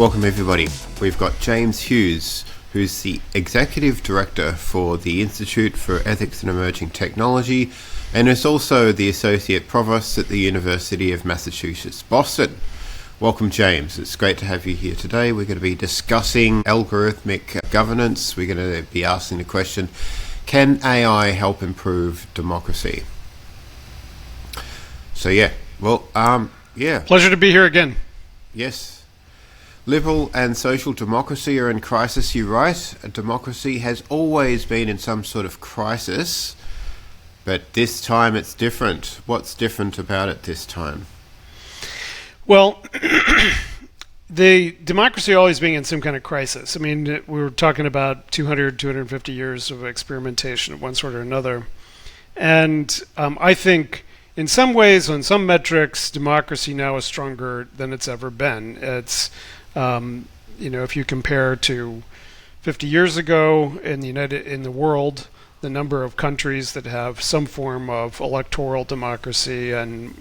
Welcome everybody. We've got James Hughes, who's the Executive Director for the Institute for Ethics and Emerging Technology, and is also the Associate Provost at the University of Massachusetts, Boston. Welcome, James. It's great to have you here today. We're going to be discussing algorithmic governance. We're going to be asking the question, can AI help improve democracy? So Pleasure to be here again. Yes. Liberal and social democracy are in crisis, you write. A democracy has always been in some sort of crisis, but this time it's different. What's different about it this time? Well, the democracy always being in some kind of crisis. I mean, we were talking about 250 years of experimentation of one sort or another. And I think in some ways, on some metrics, democracy now is stronger than it's ever been. It's if you compare to 50 years ago in the world, the number of countries that have some form of electoral democracy and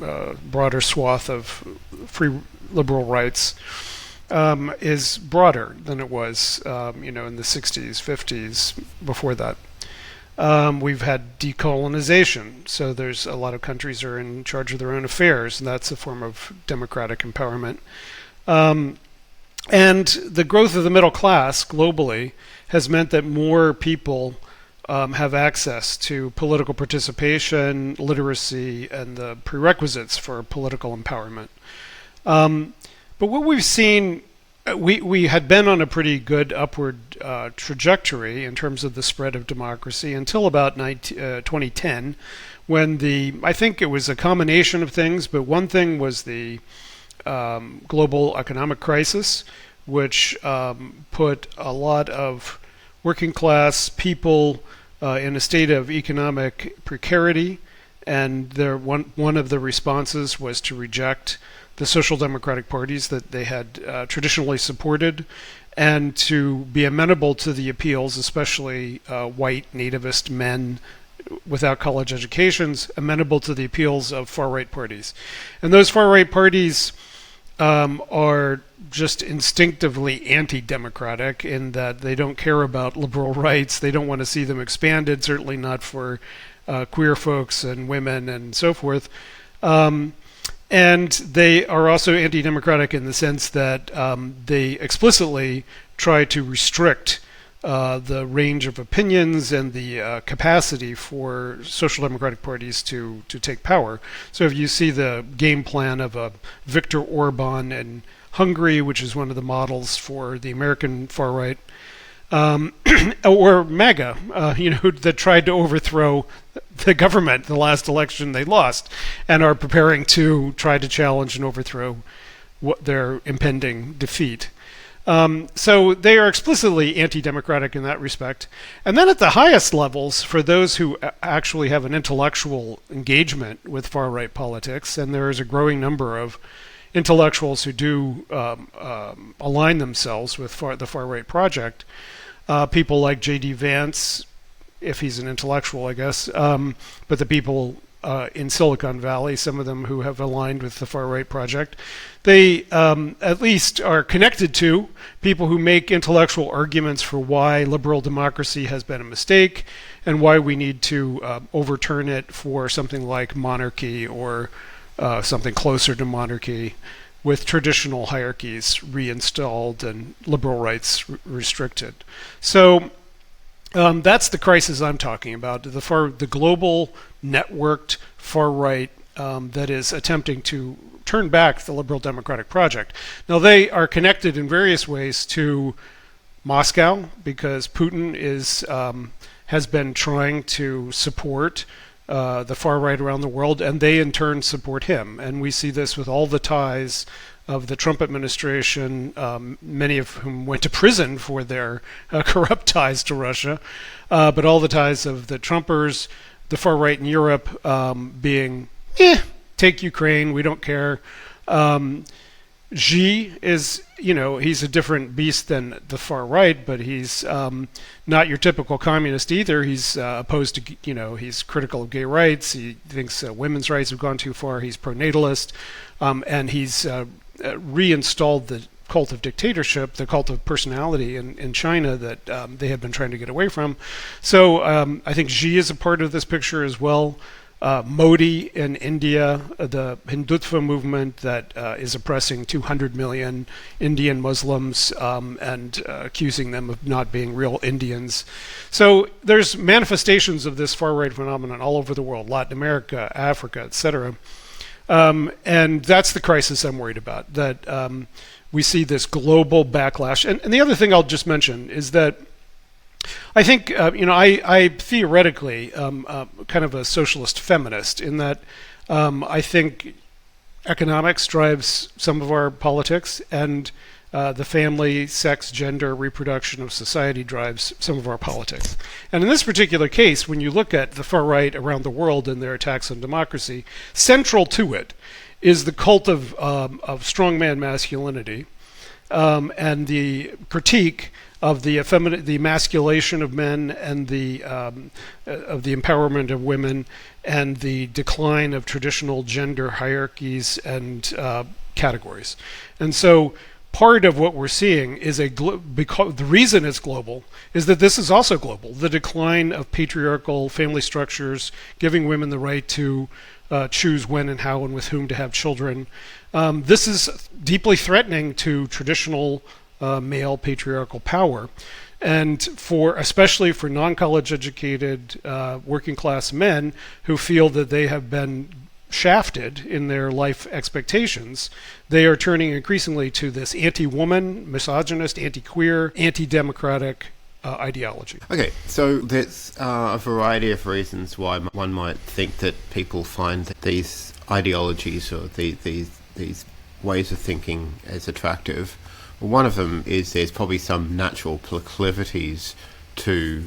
broader swath of free liberal rights is broader than it was, in the 60s, 50s, before that. We've had decolonization, so there's a lot of countries are in charge of their own affairs, and that's a form of democratic empowerment. And the growth of the middle class globally has meant that more people have access to political participation, literacy, and the prerequisites for political empowerment. But what we've seen, we had been on a pretty good upward trajectory in terms of the spread of democracy until about 2010, when I think it was a combination of things, but one thing was the global economic crisis, which put a lot of working class people in a state of economic precarity, and one of the responses was to reject the social democratic parties that they had traditionally supported, and to be amenable to the appeals, especially white nativist men without college educations, amenable to the appeals of far-right parties. And those far-right parties are just instinctively anti-democratic in that they don't care about liberal rights. They don't want to see them expanded, certainly not for queer folks and women and so forth. And they are also anti-democratic in the sense that they explicitly try to restrict the range of opinions and the capacity for social democratic parties to take power. So if you see the game plan of Viktor Orban in Hungary, which is one of the models for the American far right, or MAGA, that tried to overthrow the government the last election they lost, and are preparing to try to challenge and overthrow their impending defeat. So they are explicitly anti-democratic in that respect. And then at the highest levels, for those who actually have an intellectual engagement with far-right politics, and there is a growing number of intellectuals who do align themselves with the far-right project, people like J.D. Vance, if he's an intellectual, I guess, but the people in Silicon Valley, some of them who have aligned with the far-right project, they at least are connected to people who make intellectual arguments for why liberal democracy has been a mistake and why we need to overturn it for something like monarchy or something closer to monarchy, with traditional hierarchies reinstalled and liberal rights restricted. So that's the crisis I'm talking about, the global networked far right that is attempting to turn back the liberal democratic project. Now they are connected in various ways to Moscow, because Putin has been trying to support the far right around the world, and they in turn support him. And we see this with all the ties of the Trump administration, many of whom went to prison for their corrupt ties to Russia, but all the ties of the Trumpers, the far right in Europe being, take Ukraine, we don't care. Xi is, he's a different beast than the far right, but he's not your typical communist either. He's opposed to, he's critical of gay rights. He thinks women's rights have gone too far. He's pro-natalist, and he's reinstalled the cult of dictatorship, the cult of personality in China that they had been trying to get away from. So I think Xi is a part of this picture as well. Modi in India, the Hindutva movement that is oppressing 200 million Indian Muslims and accusing them of not being real Indians. So there's manifestations of this far-right phenomenon all over the world, Latin America, Africa, etc. And that's the crisis I'm worried about, that we see this global backlash. And the other thing I'll just mention is that I think, I theoretically kind of a socialist feminist in that I think economics drives some of our politics, and the family, sex, gender, reproduction of society drives some of our politics. And in this particular case, when you look at the far right around the world and their attacks on democracy, central to it is the cult of strongman masculinity and the critique of the emasculation of men and the empowerment of women and the decline of traditional gender hierarchies and categories. And so part of what we're seeing is because the reason it's global is that this is also global. The decline of patriarchal family structures, giving women the right to choose when and how and with whom to have children. This is deeply threatening to traditional male patriarchal power, and especially for non-college educated working class men who feel that they have been shafted in their life expectations, they are turning increasingly to this anti-woman, misogynist, anti-queer, anti-democratic ideology. Okay, so there's a variety of reasons why one might think that people find that these ideologies or these ways of thinking as attractive. One of them is there's probably some natural proclivities to,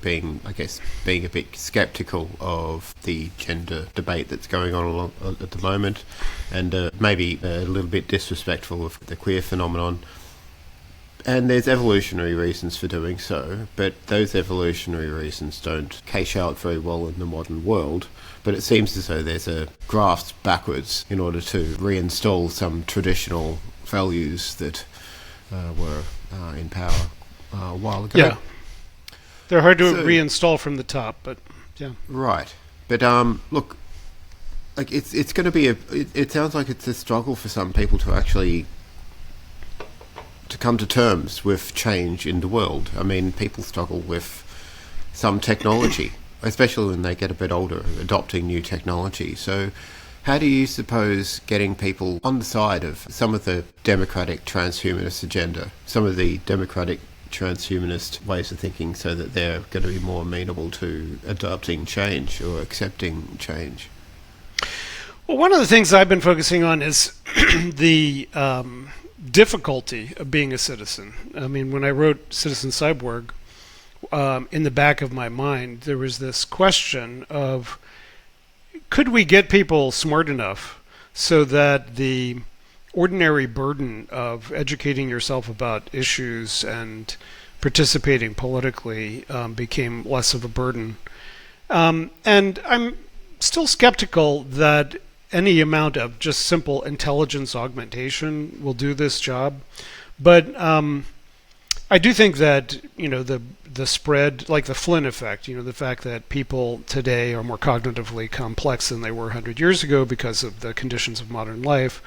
being a bit skeptical of the gender debate that's going on at the moment, and maybe a little bit disrespectful of the queer phenomenon. And there's evolutionary reasons for doing so, but those evolutionary reasons don't cash out very well in the modern world. But it seems as though there's a graft backwards in order to reinstall some traditional values that were in power a while ago. Yeah, they're hard to reinstall from the top, but yeah. Right, but look, like it's going to be it sounds like it's a struggle for some people to actually to come to terms with change in the world. I mean, people struggle with some technology, especially when they get a bit older, adopting new technology. So how do you suppose getting people on the side of some of the democratic transhumanist agenda, some of the democratic transhumanist ways of thinking, so that they're going to be more amenable to adopting change or accepting change? Well, one of the things I've been focusing on is the difficulty of being a citizen. I mean, when I wrote Citizen Cyborg, in the back of my mind, there was this question of, could we get people smart enough so that the ordinary burden of educating yourself about issues and participating politically became less of a burden? And I'm still skeptical that any amount of just simple intelligence augmentation will do this job. But I do think that, the spread, like the Flynn effect, the fact that people today are more cognitively complex than they were 100 years ago because of the conditions of modern life,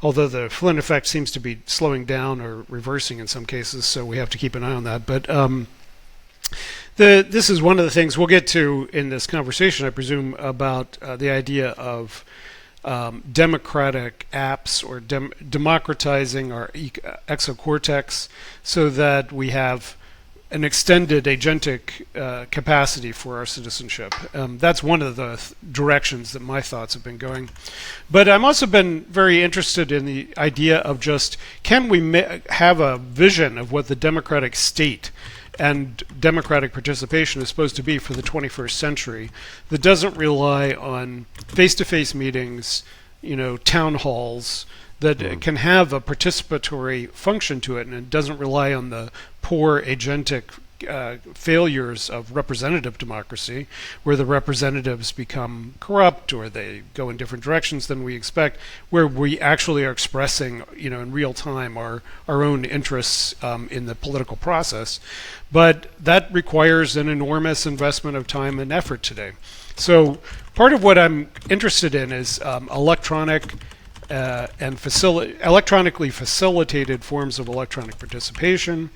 although the Flynn effect seems to be slowing down or reversing in some cases, so we have to keep an eye on that. But this is one of the things we'll get to in this conversation, I presume, about the idea of democratic apps or democratizing our exocortex so that we have an extended agentic capacity for our citizenship. That's one of the directions that my thoughts have been going. But I've also been very interested in the idea of just, can we have a vision of what the democratic state and democratic participation is supposed to be for the 21st century that doesn't rely on face-to-face meetings, town halls, that can have a participatory function to it, and it doesn't rely on the poor agentic failures of representative democracy, where the representatives become corrupt or they go in different directions than we expect, where we actually are expressing, in real time our own interests in the political process. But that requires an enormous investment of time and effort today. So part of what I'm interested in is electronically facilitated forms of electronic participation,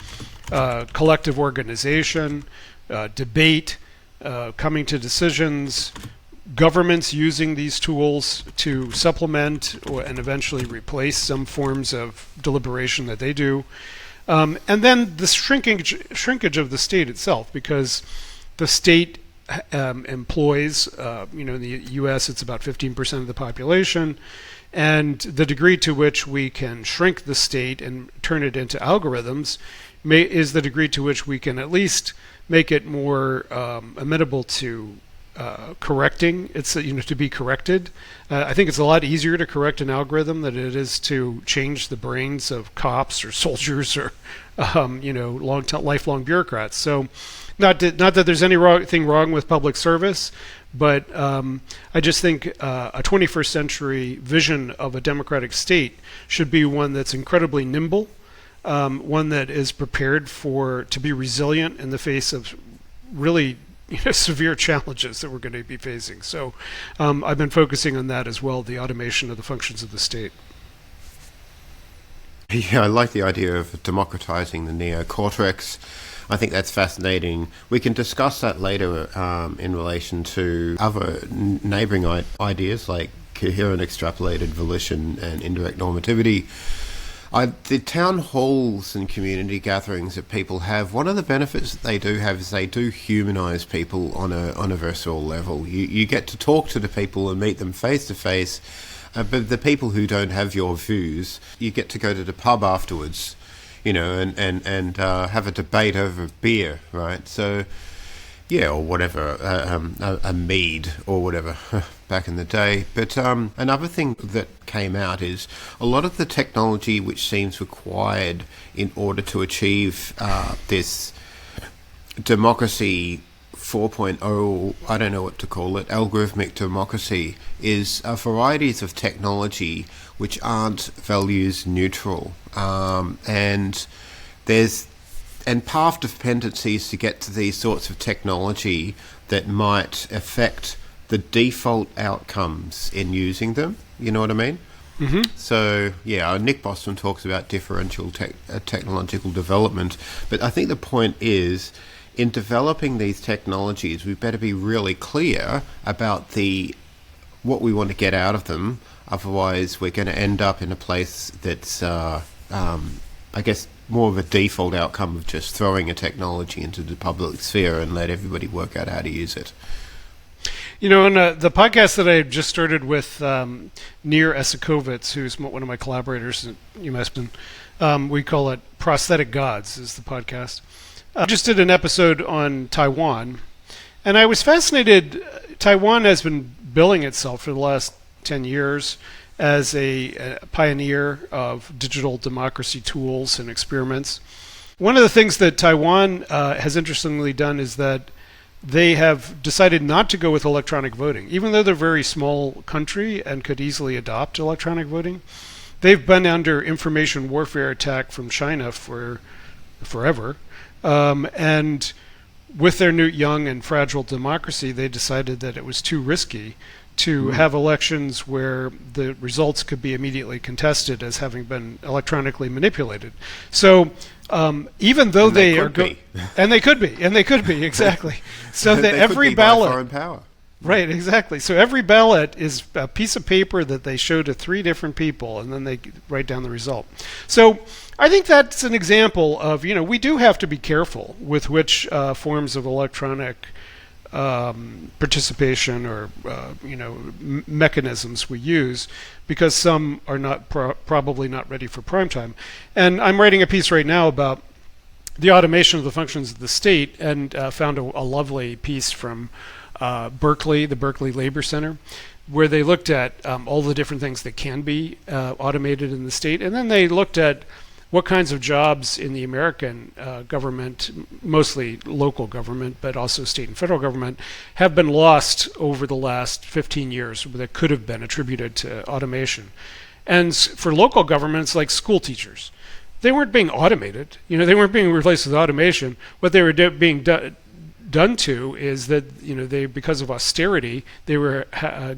collective organization, debate, coming to decisions, governments using these tools to supplement and eventually replace some forms of deliberation that they do. And then the shrinkage of the state itself, because the state employs, in the U.S. it's about 15% of the population, and the degree to which we can shrink the state and turn it into algorithms is the degree to which we can at least make it more amenable to correcting. It's to be corrected. I think it's a lot easier to correct an algorithm than it is to change the brains of cops or soldiers or lifelong bureaucrats. So, not that there's anything wrong with public service, but I just think a 21st century vision of a democratic state should be one that's incredibly nimble, one that is prepared to be resilient in the face of really severe challenges that we're going to be facing. So I've been focusing on that as well, the automation of the functions of the state. Yeah, I like the idea of democratizing the neocortex. I think that's fascinating. We can discuss that later in relation to other neighboring ideas like coherent extrapolated volition and indirect normativity. The town halls and community gatherings that people have, one of the benefits that they do have is they do humanize people on a visceral level. You get to talk to the people and meet them face to face, but the people who don't have your views, you get to go to the pub afterwards, and have a debate over beer, right? So, yeah, or whatever, a mead or whatever back in the day. But another thing that came out is a lot of the technology which seems required in order to achieve this democracy 4.0, I don't know what to call it, algorithmic democracy, is varieties of technology which aren't values neutral. And path dependencies to get to these sorts of technology that might affect the default outcomes in using them. You know what I mean? Mm-hmm. So, yeah, Nick Bostrom talks about differential technological development. But I think the point is, in developing these technologies, we better be really clear about what we want to get out of them. Otherwise, we're going to end up in a place that's, I guess, more of a default outcome of just throwing a technology into the public sphere and let everybody work out how to use it. In the podcast that I just started with Nir Esikovitz, who's one of my collaborators at UMass, we call it Prosthetic Gods, is the podcast. I just did an episode on Taiwan, and I was fascinated. Taiwan has been billing itself for the last 10 years as a pioneer of digital democracy tools and experiments. One of the things that Taiwan has interestingly done is that they have decided not to go with electronic voting. Even though they're a very small country and could easily adopt electronic voting, they've been under information warfare attack from China for forever. And with their new young and fragile democracy, they decided that it was too risky to have elections where the results could be immediately contested as having been electronically manipulated. So even though they are and they could be exactly. So that every ballot, foreign power. Right, exactly. So every ballot is a piece of paper that they show to 3 different people, and then they write down the result. So I think that's an example of, we do have to be careful with which forms of electronic participation or mechanisms we use, because some are not probably not ready for prime time. And I'm writing a piece right now about the automation of the functions of the state, and found a lovely piece from Berkeley, the Berkeley Labor Center, where they looked at all the different things that can be automated in the state, and then they looked at what kinds of jobs in the American government, mostly local government, but also state and federal government, have been lost over the last 15 years that could have been attributed to automation. And for local governments, like school teachers, they weren't being automated. They weren't being replaced with automation. What they were being done to is that they, because of austerity, they were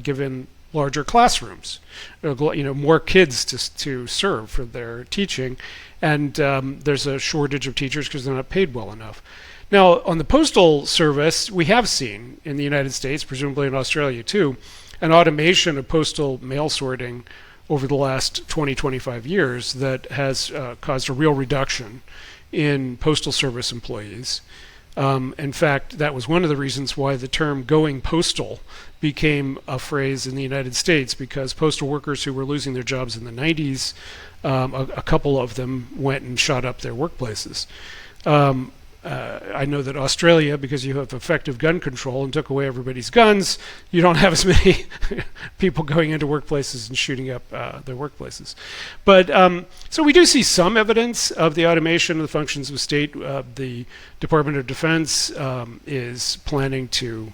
given larger classrooms, more kids to serve for their teaching, and there's a shortage of teachers because they're not paid well enough. Now, on the postal service, we have seen in the United States, presumably in Australia too, an automation of postal mail sorting over the last 25 years that has caused a real reduction in postal service employees. In fact, that was one of the reasons why the term going postal became a phrase in the United States, because postal workers who were losing their jobs in the 90s, a couple of them went and shot up their workplaces. I know that Australia, because you have effective gun control and took away everybody's guns, you don't have as many people going into workplaces and shooting up their workplaces. But so we do see some evidence of the automation of the functions of state. The Department of Defense is planning to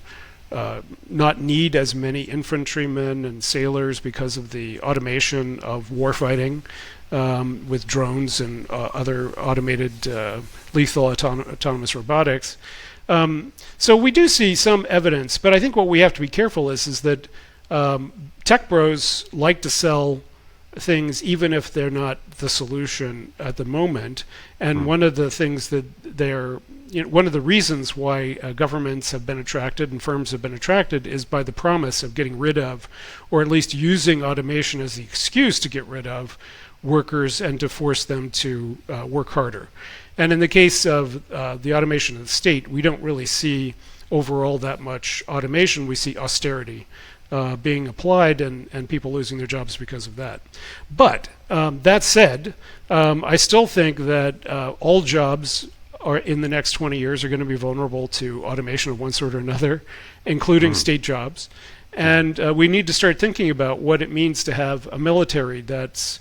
not need as many infantrymen and sailors because of the automation of warfighting with drones and other automated lethal autonomous robotics. So we do see some evidence, but I think what we have to be careful is that tech bros like to sell things even if they're not the solution at the moment. And one of the things that one of the reasons why governments have been attracted and firms have been attracted is by the promise of getting rid of, or at least using automation as the excuse to get rid of, workers and to force them to work harder. And in the case of the automation of the state, we don't really see overall that much automation. We see austerity being applied and people losing their jobs because of that. But that said, I still think that all jobs are in the next 20 years are going to be vulnerable to automation of one sort or another, including state jobs. And we need to start thinking about what it means to have a military that's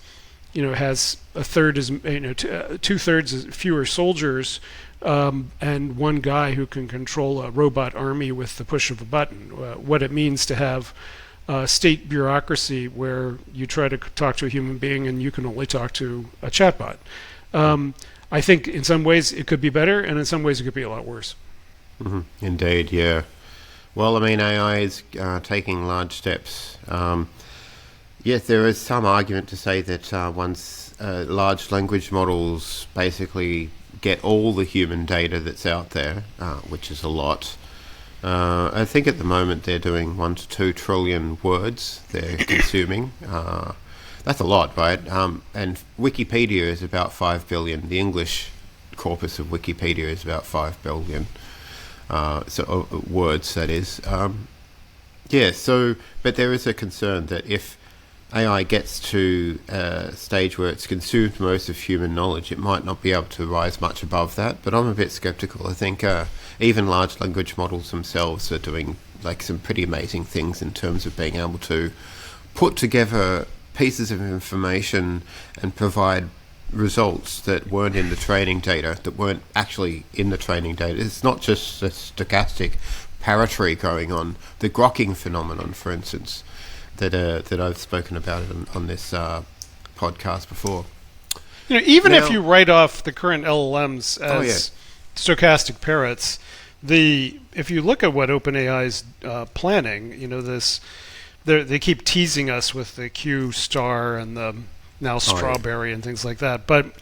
has a third as 2/3 as fewer soldiers, and one guy who can control a robot army with the push of a button. What it means to have state bureaucracy where you try to talk to a human being and you can only talk to a chatbot. I think in some ways it could be better, and in some ways it could be a lot worse. Mm-hmm. Indeed, yeah. Well, I mean, AI is taking large steps. Yes, there is some argument to say that once large language models basically get all the human data that's out there, which is a lot. I think at the moment they're doing 1 to 2 trillion words they're consuming. That's a lot, right? And Wikipedia is about 5 billion. The English corpus of Wikipedia is about 5 billion words, that is. But there is a concern that if AI gets to a stage where it's consumed most of human knowledge, it might not be able to rise much above that. But I'm a bit skeptical. I think even large language models themselves are doing some pretty amazing things in terms of being able to put together pieces of information and provide results that weren't in the training data, that weren't actually in the training data. It's not just a stochastic parity going on. The grokking phenomenon, for instance, that I've spoken about on this podcast before. Even if you write off the current LLMs as stochastic parrots, if you look at what OpenAI is planning, they keep teasing us with the Q star and the now strawberry and things like that. But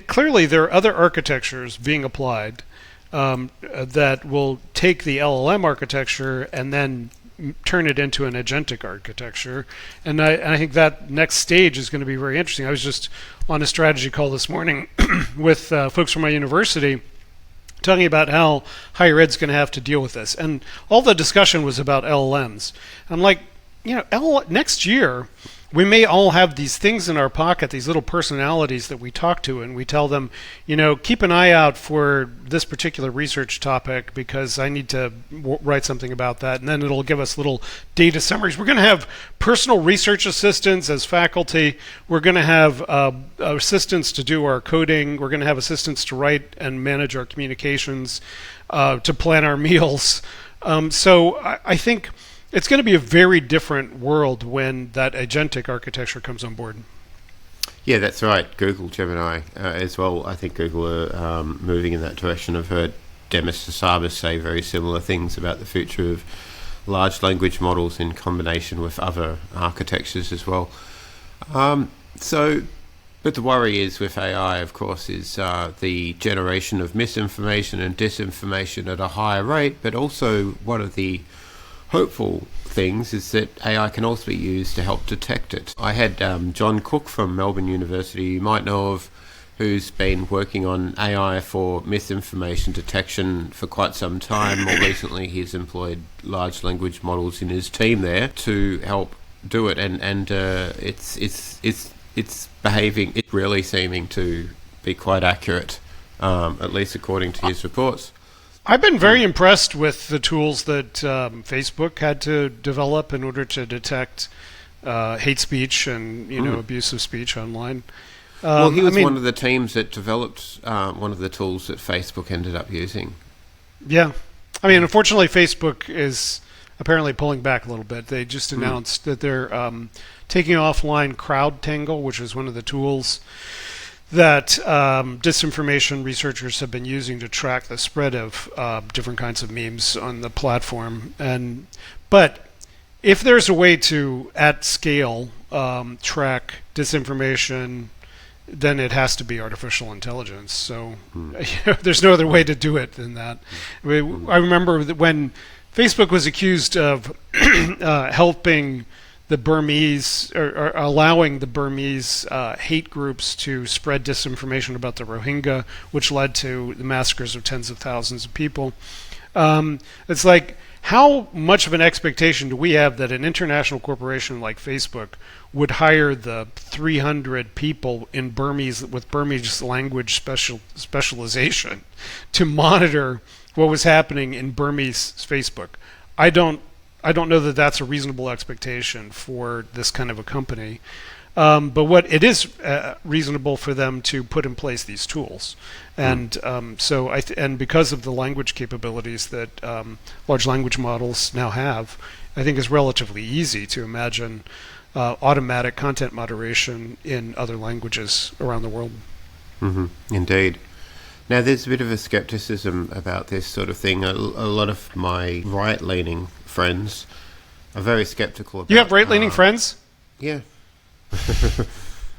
clearly there are other architectures being applied that will take the LLM architecture and then turn it into an agentic architecture. And I think that next stage is going to be very interesting. I was just on a strategy call this morning with folks from my university talking about how higher ed's going to have to deal with this. And all the discussion was about LLMs. I'm like, next year we may all have these things in our pocket, these little personalities that we talk to, and we tell them, keep an eye out for this particular research topic because I need to write something about that. And then it'll give us little data summaries. We're going to have personal research assistants as faculty. We're going to have assistants to do our coding. We're going to have assistants to write and manage our communications, to plan our meals. So I think it's going to be a very different world when that agentic architecture comes on board. Yeah, that's right. Google Gemini as well. I think Google are moving in that direction. I've heard Demis Hassabis say very similar things about the future of large language models in combination with other architectures as well. But the worry is with AI, of course, is the generation of misinformation and disinformation at a higher rate, but also one of the hopeful things is that AI can also be used to help detect it. I had John Cook from Melbourne University, you might know of, who's been working on AI for misinformation detection for quite some time. More recently, he's employed large language models in his team there to help do it, and it's behaving, it's really seeming to be quite accurate, at least according to his reports. I've been very impressed with the tools that Facebook had to develop in order to detect hate speech and abusive speech online. Well, he was one of the teams that developed one of the tools that Facebook ended up using. Yeah. Unfortunately, Facebook is apparently pulling back a little bit. They just announced that they're taking offline CrowdTangle, which is one of the tools that disinformation researchers have been using to track the spread of different kinds of memes on the platform. But if there's a way to, at scale, track disinformation, then it has to be artificial intelligence. So there's no other way to do it than that. I remember that when Facebook was accused of helping the Burmese, or allowing the Burmese hate groups to spread disinformation about the Rohingya, which led to the massacres of tens of thousands of people. It's like, how much of an expectation do we have that an international corporation like Facebook would hire the 300 people in Burmese with Burmese language specialization to monitor what was happening in Burmese Facebook? I don't know that that's a reasonable expectation for this kind of a company. But what it is reasonable for them to put in place these tools, and and because of the language capabilities that large language models now have, I think it's relatively easy to imagine automatic content moderation in other languages around the world. Mm-hmm. Indeed. Now, there's a bit of a skepticism about this sort of thing. A lot of my right-leaning friends are very skeptical about. You have right-leaning friends? Yeah.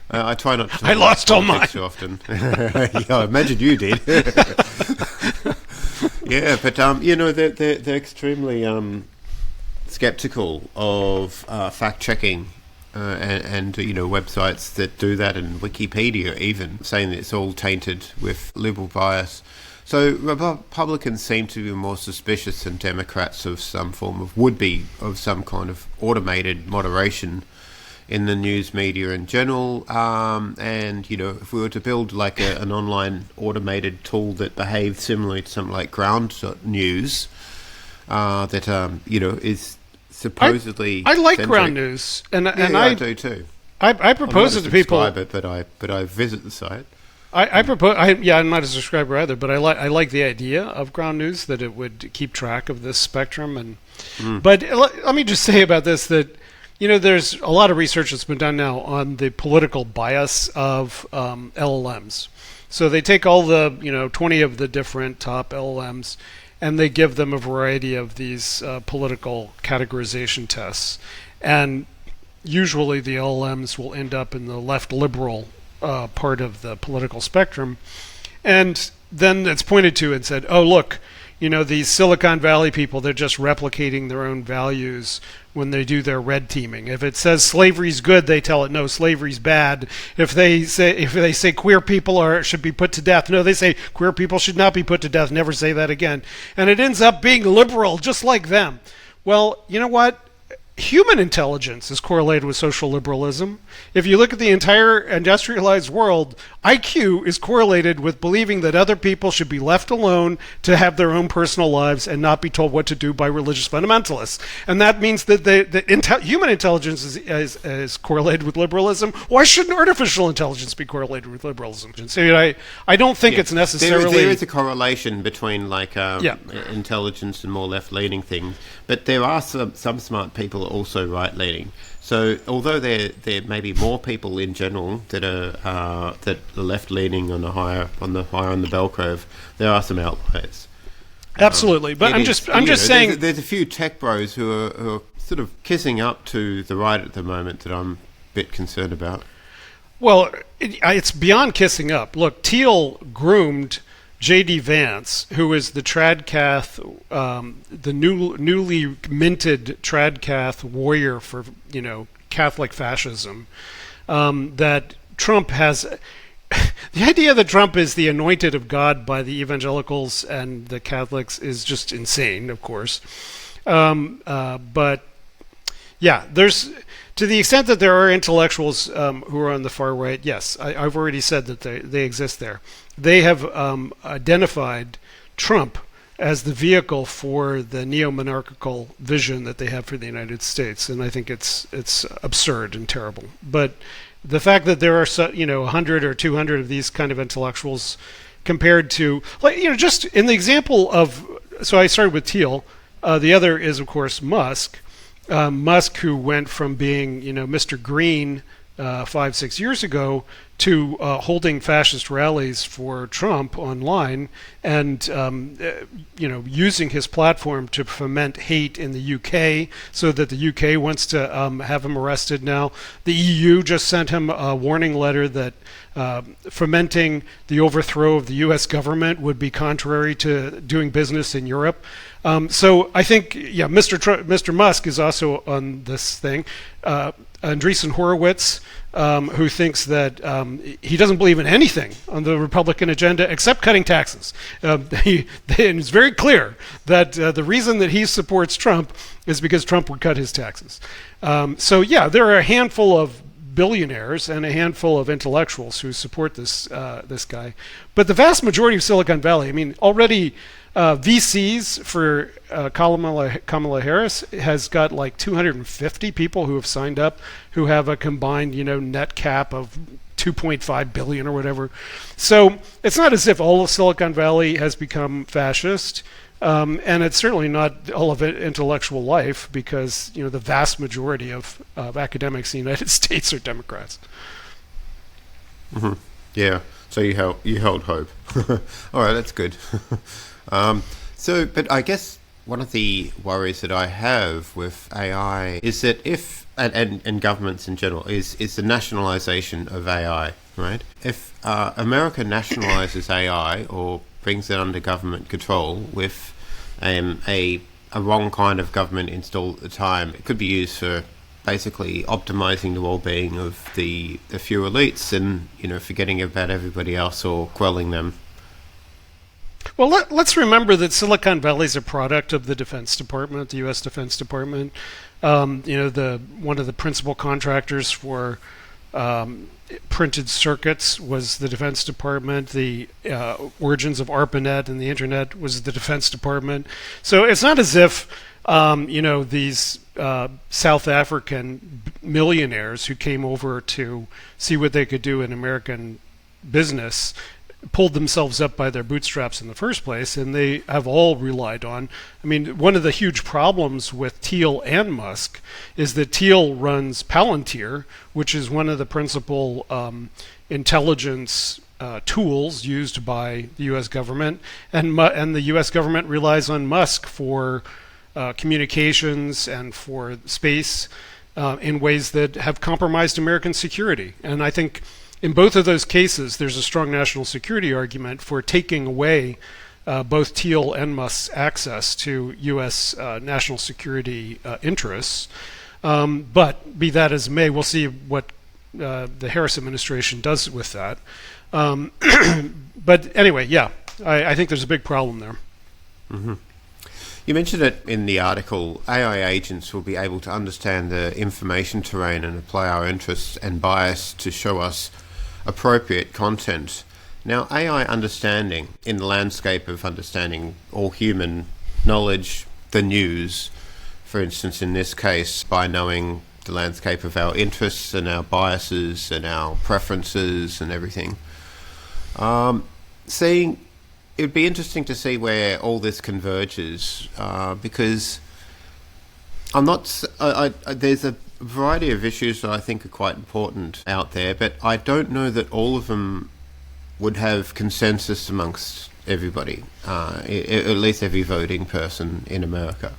I try not to. I lost all mine too often. Yeah, I imagine you did. Yeah, but they're extremely skeptical of fact checking and websites that do that, and Wikipedia even saying that it's all tainted with liberal bias. So Republicans seem to be more suspicious than Democrats of some form of some kind of automated moderation in the news media in general, and if we were to build like an online automated tool that behaved similarly to something like ground news, that is supposedly I like ground news, and I do too. I propose it to people. I'm not a subscriber, but I visit the site. I propose. I'm not a subscriber either, but I like the idea of ground news, that it would keep track of this spectrum. But let me just say about this that. There's a lot of research that's been done now on the political bias of LLMs. So they take all the 20 of the different top LLMs, and they give them a variety of these political categorization tests. And usually the LLMs will end up in the left liberal part of the political spectrum. And then it's pointed to and said, oh, look, these Silicon Valley people, they're just replicating their own values when they do their red teaming. If it says slavery's good, they tell it no, slavery's bad. If they say queer people should be put to death, no, they say queer people should not be put to death. Never say that again. And it ends up being liberal, just like them. Well, you know what? human intelligence is correlated with social liberalism. If you look at the entire industrialized world, IQ is correlated with believing that other people should be left alone to have their own personal lives and not be told what to do by religious fundamentalists. And that means that human intelligence is correlated with liberalism. Why shouldn't artificial intelligence be correlated with liberalism? So I don't think it's necessarily... There is a correlation between intelligence and more left-leaning things, but there are some smart people also right-leaning. So although there may be more people in general that are left-leaning on the higher on the bell curve, there are some outliers. Absolutely, but I'm just saying there's a few tech bros who are sort of kissing up to the right at the moment that I'm a bit concerned about. Well, it's beyond kissing up. Look, Thiel groomed J.D. Vance, who is the Tradcath, the newly minted Tradcath warrior for Catholic fascism. That Trump has the idea that Trump is the anointed of God by the evangelicals and the Catholics is just insane, of course. But yeah, there's to the extent that there are intellectuals who are on the far right. Yes, I've already said that they exist there. They have identified Trump as the vehicle for the neo-monarchical vision that they have for the United States, and I think it's absurd and terrible. But the fact that there are 100 or 200 of these kind of intellectuals compared to just in the example of, so I started with Thiel. The other is of course Musk. Musk, who went from being Mr. Green 5-6 years ago to holding fascist rallies for Trump online and using his platform to foment hate in the UK so that the UK wants to have him arrested now. The EU just sent him a warning letter that fomenting the overthrow of the US government would be contrary to doing business in Europe. So I think, Mr. Musk is also on this thing. Andreessen Horowitz, who thinks that he doesn't believe in anything on the Republican agenda except cutting taxes. And it's very clear that the reason that he supports Trump is because Trump would cut his taxes. There are a handful of billionaires and a handful of intellectuals who support this guy. But the vast majority of Silicon Valley, already VCs for Kamala Harris has got like 250 people who have signed up who have a combined, net cap of 2.5 billion or whatever. So it's not as if all of Silicon Valley has become fascist. And it's certainly not all of it intellectual life because, the vast majority of academics in the United States are Democrats. Mm-hmm. Yeah. So you held hope. All right. That's good. But I guess one of the worries that I have with AI is that and governments in general, is the nationalization of AI, right? If America nationalizes AI or brings it under government control with a wrong kind of government installed at the time, it could be used for basically optimizing the well-being of the few elites and, forgetting about everybody else or quelling them. Well, let's remember that Silicon Valley is a product of the Defense Department, the U.S. Defense Department. One of the principal contractors for printed circuits was the Defense Department. The origins of ARPANET and the Internet was the Defense Department. So it's not as if these South African millionaires who came over to see what they could do in American business pulled themselves up by their bootstraps in the first place, and they have all relied on. One of the huge problems with Thiel and Musk is that Thiel runs Palantir, which is one of the principal intelligence tools used by the U.S. government, and the U.S. government relies on Musk for communications and for space in ways that have compromised American security. And I think in both of those cases, there's a strong national security argument for taking away both Thiel and Musk's access to U.S. National security interests. But be that as may, we'll see what the Harris administration does with that. But anyway, I think there's a big problem there. Mm-hmm. You mentioned it in the article. AI agents will be able to understand the information terrain and apply our interests and bias to show us appropriate content. Now, AI understanding in the landscape of understanding all human knowledge, the news, for instance, in this case, by knowing the landscape of our interests and our biases and our preferences and everything. Seeing, it would be interesting to see where all this converges, because there's a variety of issues that I think are quite important out there, but I don't know that all of them would have consensus amongst everybody, at least every voting person in America.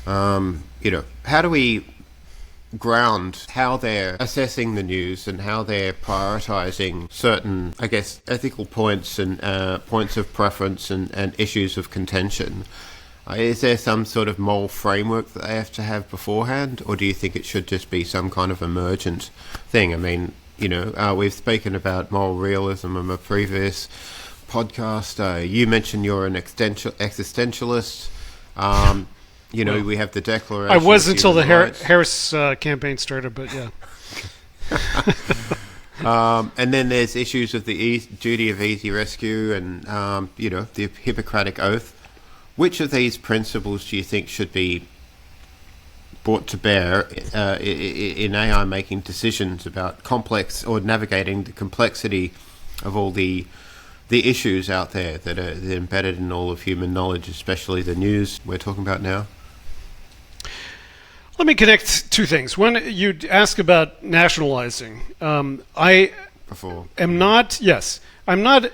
How do we ground how they're assessing the news and how they're prioritizing certain, I guess, ethical points and points of preference and issues of contention? Is there some sort of moral framework that they have to have beforehand, or do you think it should just be some kind of emergent thing? I mean, we've spoken about moral realism in a previous podcast. You mentioned you're an existentialist. We have the Declaration. I was until the Harris campaign started, but yeah. And then there's issues of the duty of easy rescue and, the Hippocratic Oath. Which of these principles do you think should be brought to bear in AI making decisions about complex or navigating the complexity of all the issues out there that are embedded in all of human knowledge, especially the news we're talking about now? Let me connect two things. One, you ask about nationalizing. I'm not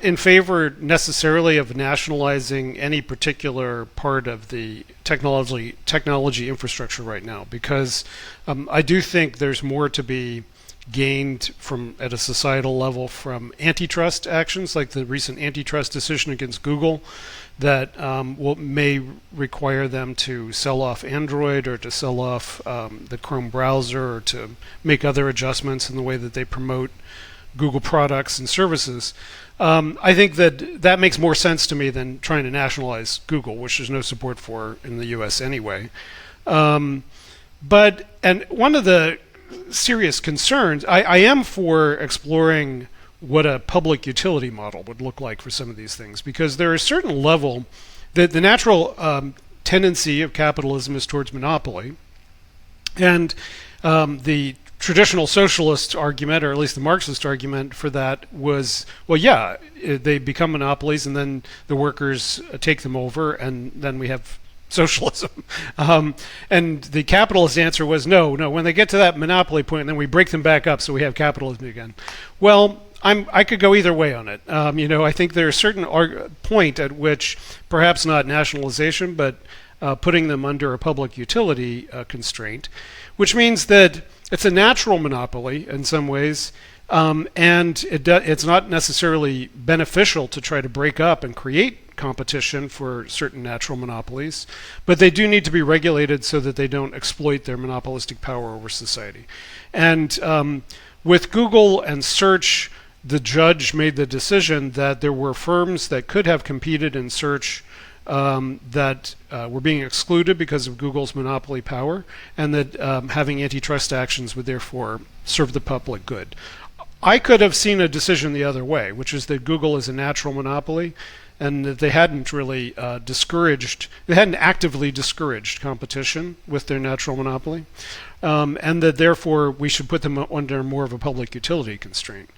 in favor necessarily of nationalizing any particular part of the technology infrastructure right now, because I do think there's more to be gained at a societal level from antitrust actions, like the recent antitrust decision against Google, that may require them to sell off Android or to sell off the Chrome browser or to make other adjustments in the way that they promote Google products and services. I think that makes more sense to me than trying to nationalize Google, which there's no support for in the U.S. anyway. And one of the serious concerns, I am for exploring what a public utility model would look like for some of these things, because there is a certain level that the natural tendency of capitalism is towards monopoly, and the traditional socialist argument, or at least the Marxist argument for that, was, they become monopolies and then the workers take them over and then we have socialism. And the capitalist answer was no, when they get to that monopoly point, then we break them back up so we have capitalism again. Well, I could go either way on it. I think there's a certain point at which perhaps not nationalization, but putting them under a public utility constraint, which means that it's a natural monopoly in some ways, and it's not necessarily beneficial to try to break up and create competition for certain natural monopolies, but they do need to be regulated so that they don't exploit their monopolistic power over society. And with Google and search, the judge made the decision that there were firms that could have competed in search that were being excluded because of Google's monopoly power, and that having antitrust actions would therefore serve the public good. I could have seen a decision the other way, which is that Google is a natural monopoly and that they hadn't really actively discouraged competition with their natural monopoly, and that therefore we should put them under more of a public utility constraint.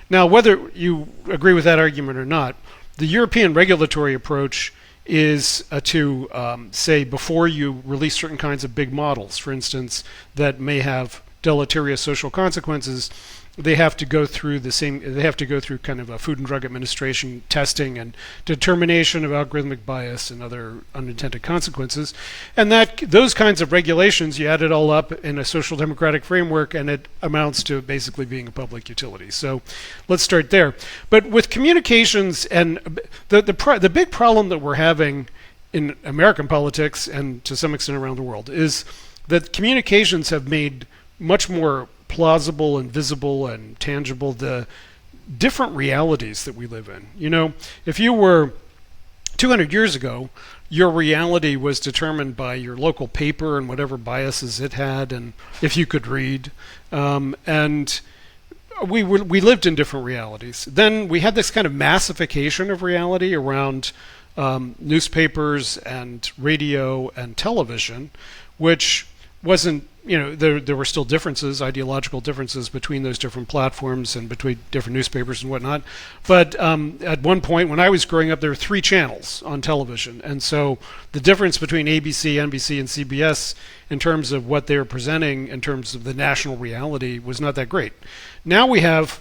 Now, whether you agree with that argument or not, the European regulatory approach is to say, before you release certain kinds of big models, for instance, that may have deleterious social consequences, they have to go through kind of a Food and Drug Administration testing and determination of algorithmic bias and other unintended consequences. And those kinds of regulations, you add it all up in a social democratic framework, and it amounts to basically being a public utility. So let's start there. But with communications, and the big problem that we're having in American politics and to some extent around the world is that communications have made much more plausible and visible and tangible the different realities that we live in. If you were 200 years ago, your reality was determined by your local paper and whatever biases it had, and if you could read. And we lived in different realities. Then we had this kind of massification of reality around newspapers and radio and television, which wasn't, there were still differences, ideological differences between those different platforms and between different newspapers and whatnot. But at one point when I was growing up, there were 3 channels on television. And so the difference between ABC, NBC, and CBS in terms of what they were presenting in terms of the national reality was not that great. Now we have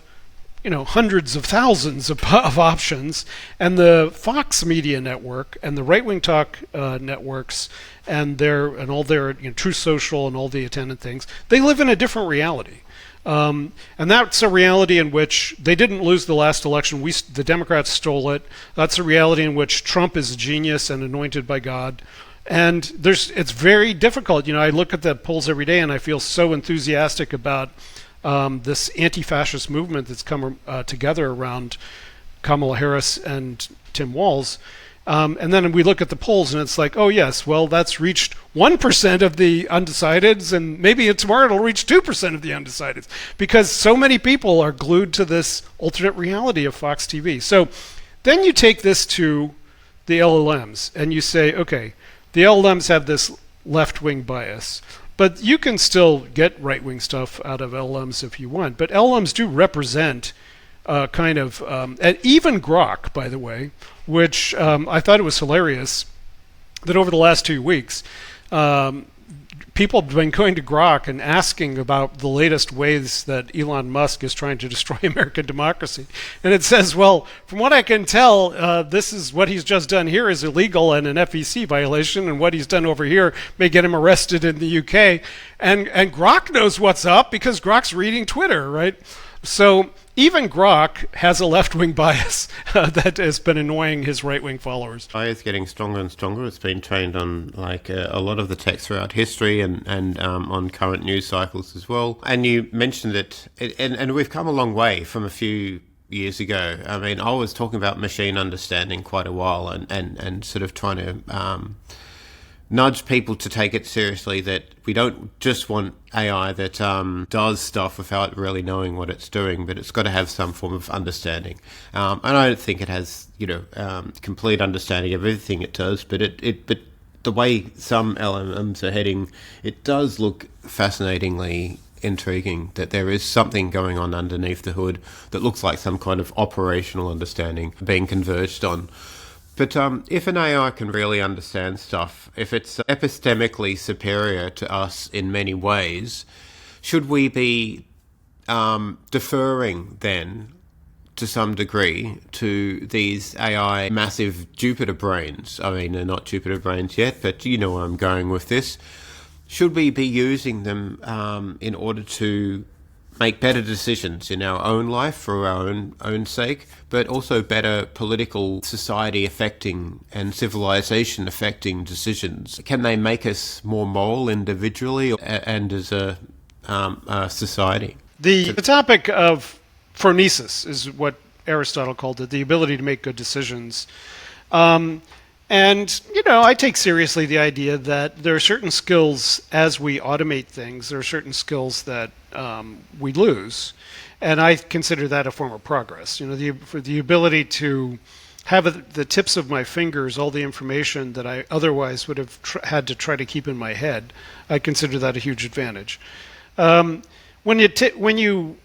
hundreds of thousands of options, and the Fox Media Network and the Right Wing Talk networks and all their Truth Social and all the attendant things, they live in a different reality. And that's a reality in which they didn't lose the last election. The Democrats stole it. That's a reality in which Trump is a genius and anointed by God. And it's very difficult. I look at the polls every day and I feel so enthusiastic about this anti-fascist movement that's come together around Kamala Harris and Tim Walz. And then we look at the polls and it's like, oh yes, well that's reached 1% of the undecideds, and maybe tomorrow it'll reach 2% of the undecideds, because so many people are glued to this alternate reality of Fox TV. So then you take this to the LLMs and you say, okay, the LLMs have this left-wing bias, but you can still get right-wing stuff out of LLMs if you want. But LLMs do represent and even Grok, by the way, which I thought it was hilarious that over the last 2 weeks, people have been going to Grok and asking about the latest ways that Elon Musk is trying to destroy American democracy. And it says, well, from what I can tell, this is what he's just done here is illegal and an FEC violation, and what he's done over here may get him arrested in the UK. And Grok knows what's up because Grok's reading Twitter, right? So even Grok has a left-wing bias that has been annoying his right-wing followers. AI is getting stronger and stronger. It's been trained on a lot of the text throughout history and on current news cycles as well. And you mentioned it, and we've come a long way from a few years ago. I mean, I was talking about machine understanding quite a while and sort of trying to nudge people to take it seriously, that we don't just want AI that does stuff without really knowing what it's doing, but it's got to have some form of understanding. And I don't think it has, complete understanding of everything it does, but but the way some LLMs are heading, it does look fascinatingly intriguing, that there is something going on underneath the hood that looks like some kind of operational understanding being converged on. But if an AI can really understand stuff, if it's epistemically superior to us in many ways, should we be deferring then, to some degree, to these AI massive Jupiter brains? I mean, they're not Jupiter brains yet, but you know where I'm going with this. Should we be using them in order to make better decisions in our own life for our own sake, but also better political, society affecting and civilization affecting decisions? Can they make us more moral individually and as a society? The topic of phronesis is what Aristotle called it, the ability to make good decisions. And, I take seriously the idea that there are certain skills as we automate things, there are certain skills that we lose. And I consider that a form of progress. The ability to have at the tips of my fingers all the information that I otherwise would have had to try to keep in my head, I consider that a huge advantage. When you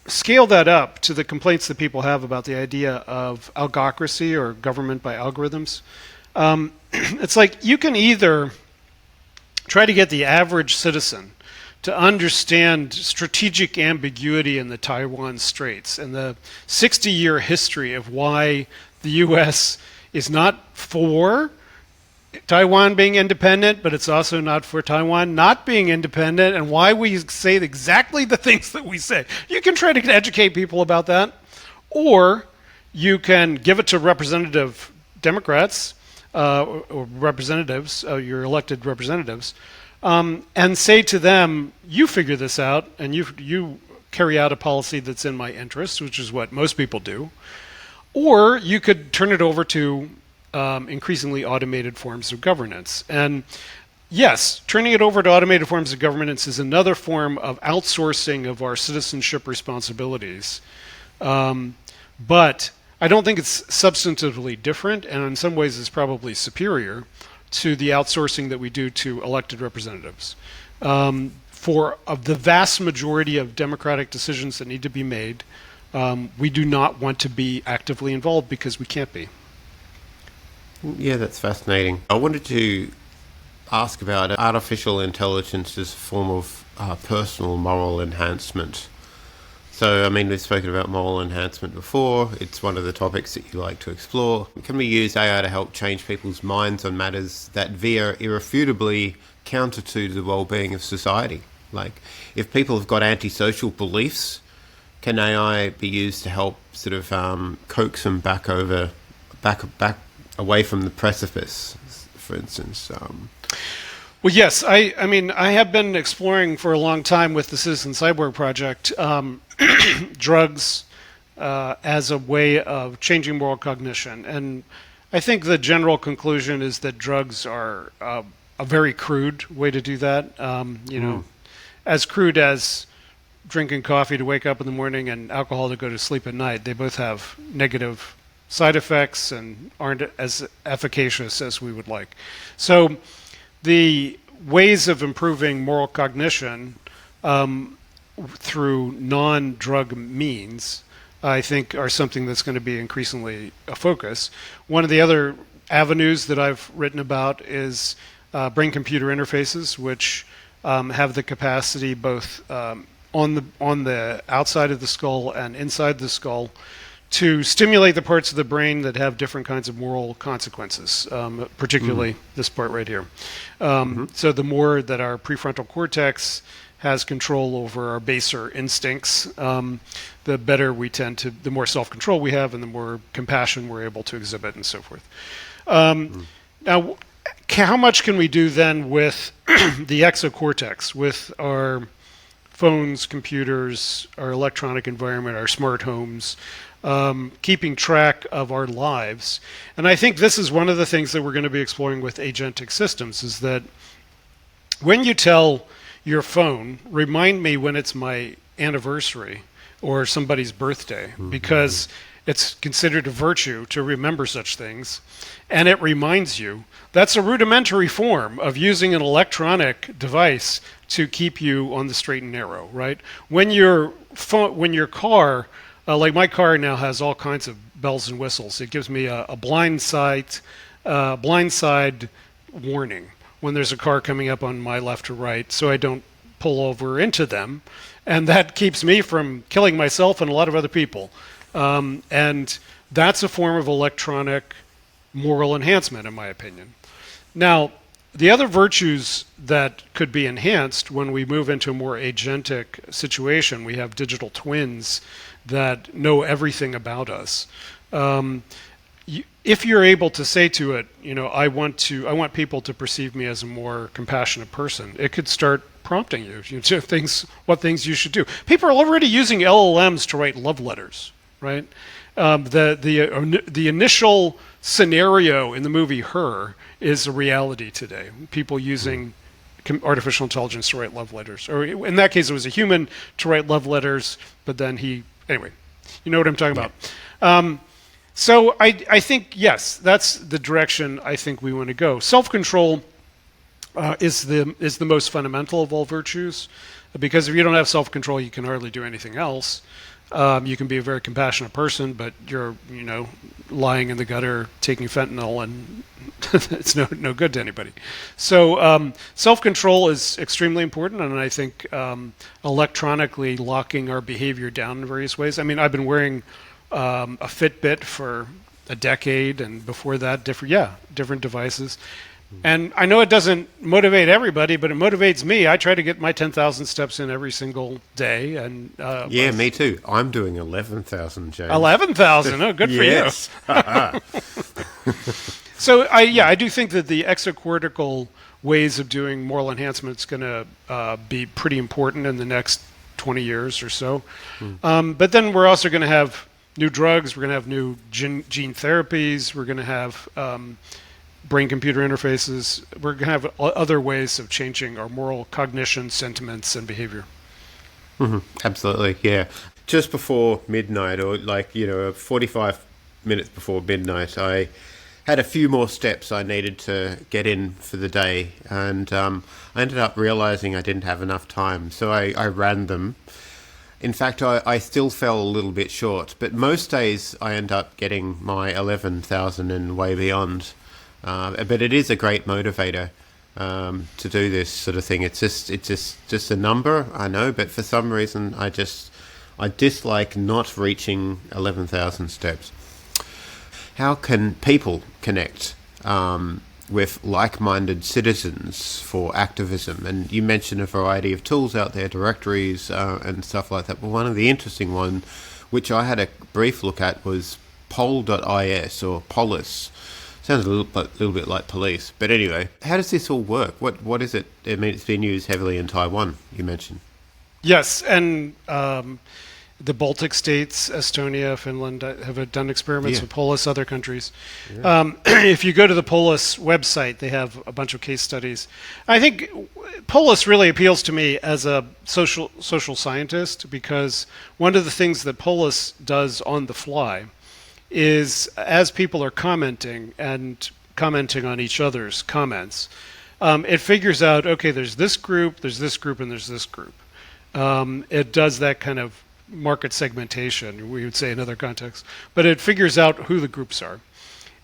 scale that up to the complaints that people have about the idea of algocracy or government by algorithms, it's like you can either try to get the average citizen to understand strategic ambiguity in the Taiwan Straits and the 60-year history of why the U.S. is not for Taiwan being independent, but it's also not for Taiwan not being independent, and why we say exactly the things that we say. You can try to educate people about that, or you can give it to representative Democrats or representatives, your elected representatives, and say to them, you figure this out, and you carry out a policy that's in my interest, which is what most people do. Or you could turn it over to increasingly automated forms of governance. And yes, turning it over to automated forms of governance is another form of outsourcing of our citizenship responsibilities. But I don't think it's substantively different, and in some ways it's probably superior to the outsourcing that we do to elected representatives. For the vast majority of democratic decisions that need to be made, we do not want to be actively involved because we can't be. Yeah, that's fascinating. I wanted to ask about artificial intelligence as a form of personal moral enhancement. So, I mean, we've spoken about moral enhancement before. It's one of the topics that you like to explore. Can we use AI to help change people's minds on matters that veer irrefutably counter to the well-being of society? Like, if people have got antisocial beliefs, can AI be used to help sort of coax them back away from the precipice, for instance? Well, yes. I mean, I have been exploring for a long time with the Citizen Cyborg Project drugs as a way of changing moral cognition. And I think the general conclusion is that drugs are a very crude way to do that. You know, as crude as drinking coffee to wake up in the morning and alcohol to go to sleep at night. They both have negative side effects and aren't as efficacious as we would like. So the ways of improving moral cognition through non-drug means, I think, are something that's going to be increasingly a focus. One of the other avenues that I've written about is brain-computer interfaces, which have the capacity both on the outside of the skull and inside the skull to stimulate the parts of the brain that have different kinds of moral consequences, particularly this part right here. So the more that our prefrontal cortex has control over our baser instincts, the better we tend to, the more self-control we have and the more compassion we're able to exhibit and so forth. Now, how much can we do then with the exocortex, with our phones, computers, our electronic environment, our smart homes, keeping track of our lives? And I think this is one of the things that we're going to be exploring with agentic systems, is that when you tell your phone, remind me when it's my anniversary or somebody's birthday, because it's considered a virtue to remember such things, and it reminds you, that's a rudimentary form of using an electronic device to keep you on the straight and narrow, right? When your car, like my car now has all kinds of bells and whistles. It gives me a blind side warning when there's a car coming up on my left or right, so I don't pull over into them. And that keeps me from killing myself and a lot of other people. And that's a form of electronic moral enhancement, in my opinion. Now, the other virtues that could be enhanced when we move into a more agentic situation, we have digital twins that know everything about us. If you're able to say to it, you know, I want people to perceive me as a more compassionate person, it could start prompting you to what things you should do. People are already using LLMs to write love letters, right? The initial scenario in the movie Her is a reality today. People using artificial intelligence to write love letters, or in that case, it was a human to write love letters, but then anyway, you know what I'm talking about. So I think, yes, that's the direction I think we want to go. Self-control is the most fundamental of all virtues, because if you don't have self-control, you can hardly do anything else. You can be a very compassionate person, but you're, lying in the gutter taking fentanyl, and it's no good to anybody. So self-control is extremely important, and I think electronically locking our behavior down in various ways. I mean, I've been wearing a Fitbit for a decade, and before that, different devices. And I know it doesn't motivate everybody, but it motivates me. I try to get my 10,000 steps in every single day. And yeah, me too. I'm doing 11,000, James. 11,000? Oh, good for you. So I do think that the exocortical ways of doing moral enhancement is going to be pretty important in the next 20 years or so. But then we're also going to have new drugs. We're going to have new gene therapies. We're going to have brain-computer interfaces. We're going to have other ways of changing our moral cognition, sentiments, and behavior. Absolutely, yeah. Just before midnight, or 45 minutes before midnight, I had a few more steps I needed to get in for the day, and I ended up realizing I didn't have enough time, so I ran them. In fact, I still fell a little bit short, but most days I end up getting my 11,000 and way beyond. But it is a great motivator to do this sort of thing. It's just a number, I know, but for some reason I dislike not reaching 11,000 steps. How can people connect with like-minded citizens for activism? And you mentioned a variety of tools out there, directories and stuff like that. But one of the interesting ones, which I had a brief look at, was poll.is or Polis. Sounds a little bit like police. But anyway, how does this all work? What is it? I mean, it's been used heavily in Taiwan, you mentioned. Yes, and the Baltic states, Estonia, Finland have done experiments with Polis, other countries. Yeah. If you go to the Polis website, they have a bunch of case studies. I think Polis really appeals to me as a social scientist, because one of the things that Polis does on the fly is, as people are commenting on each other's comments, it figures out, okay, there's this group, and there's this group. It does that kind of market segmentation, we would say in other contexts, but it figures out who the groups are.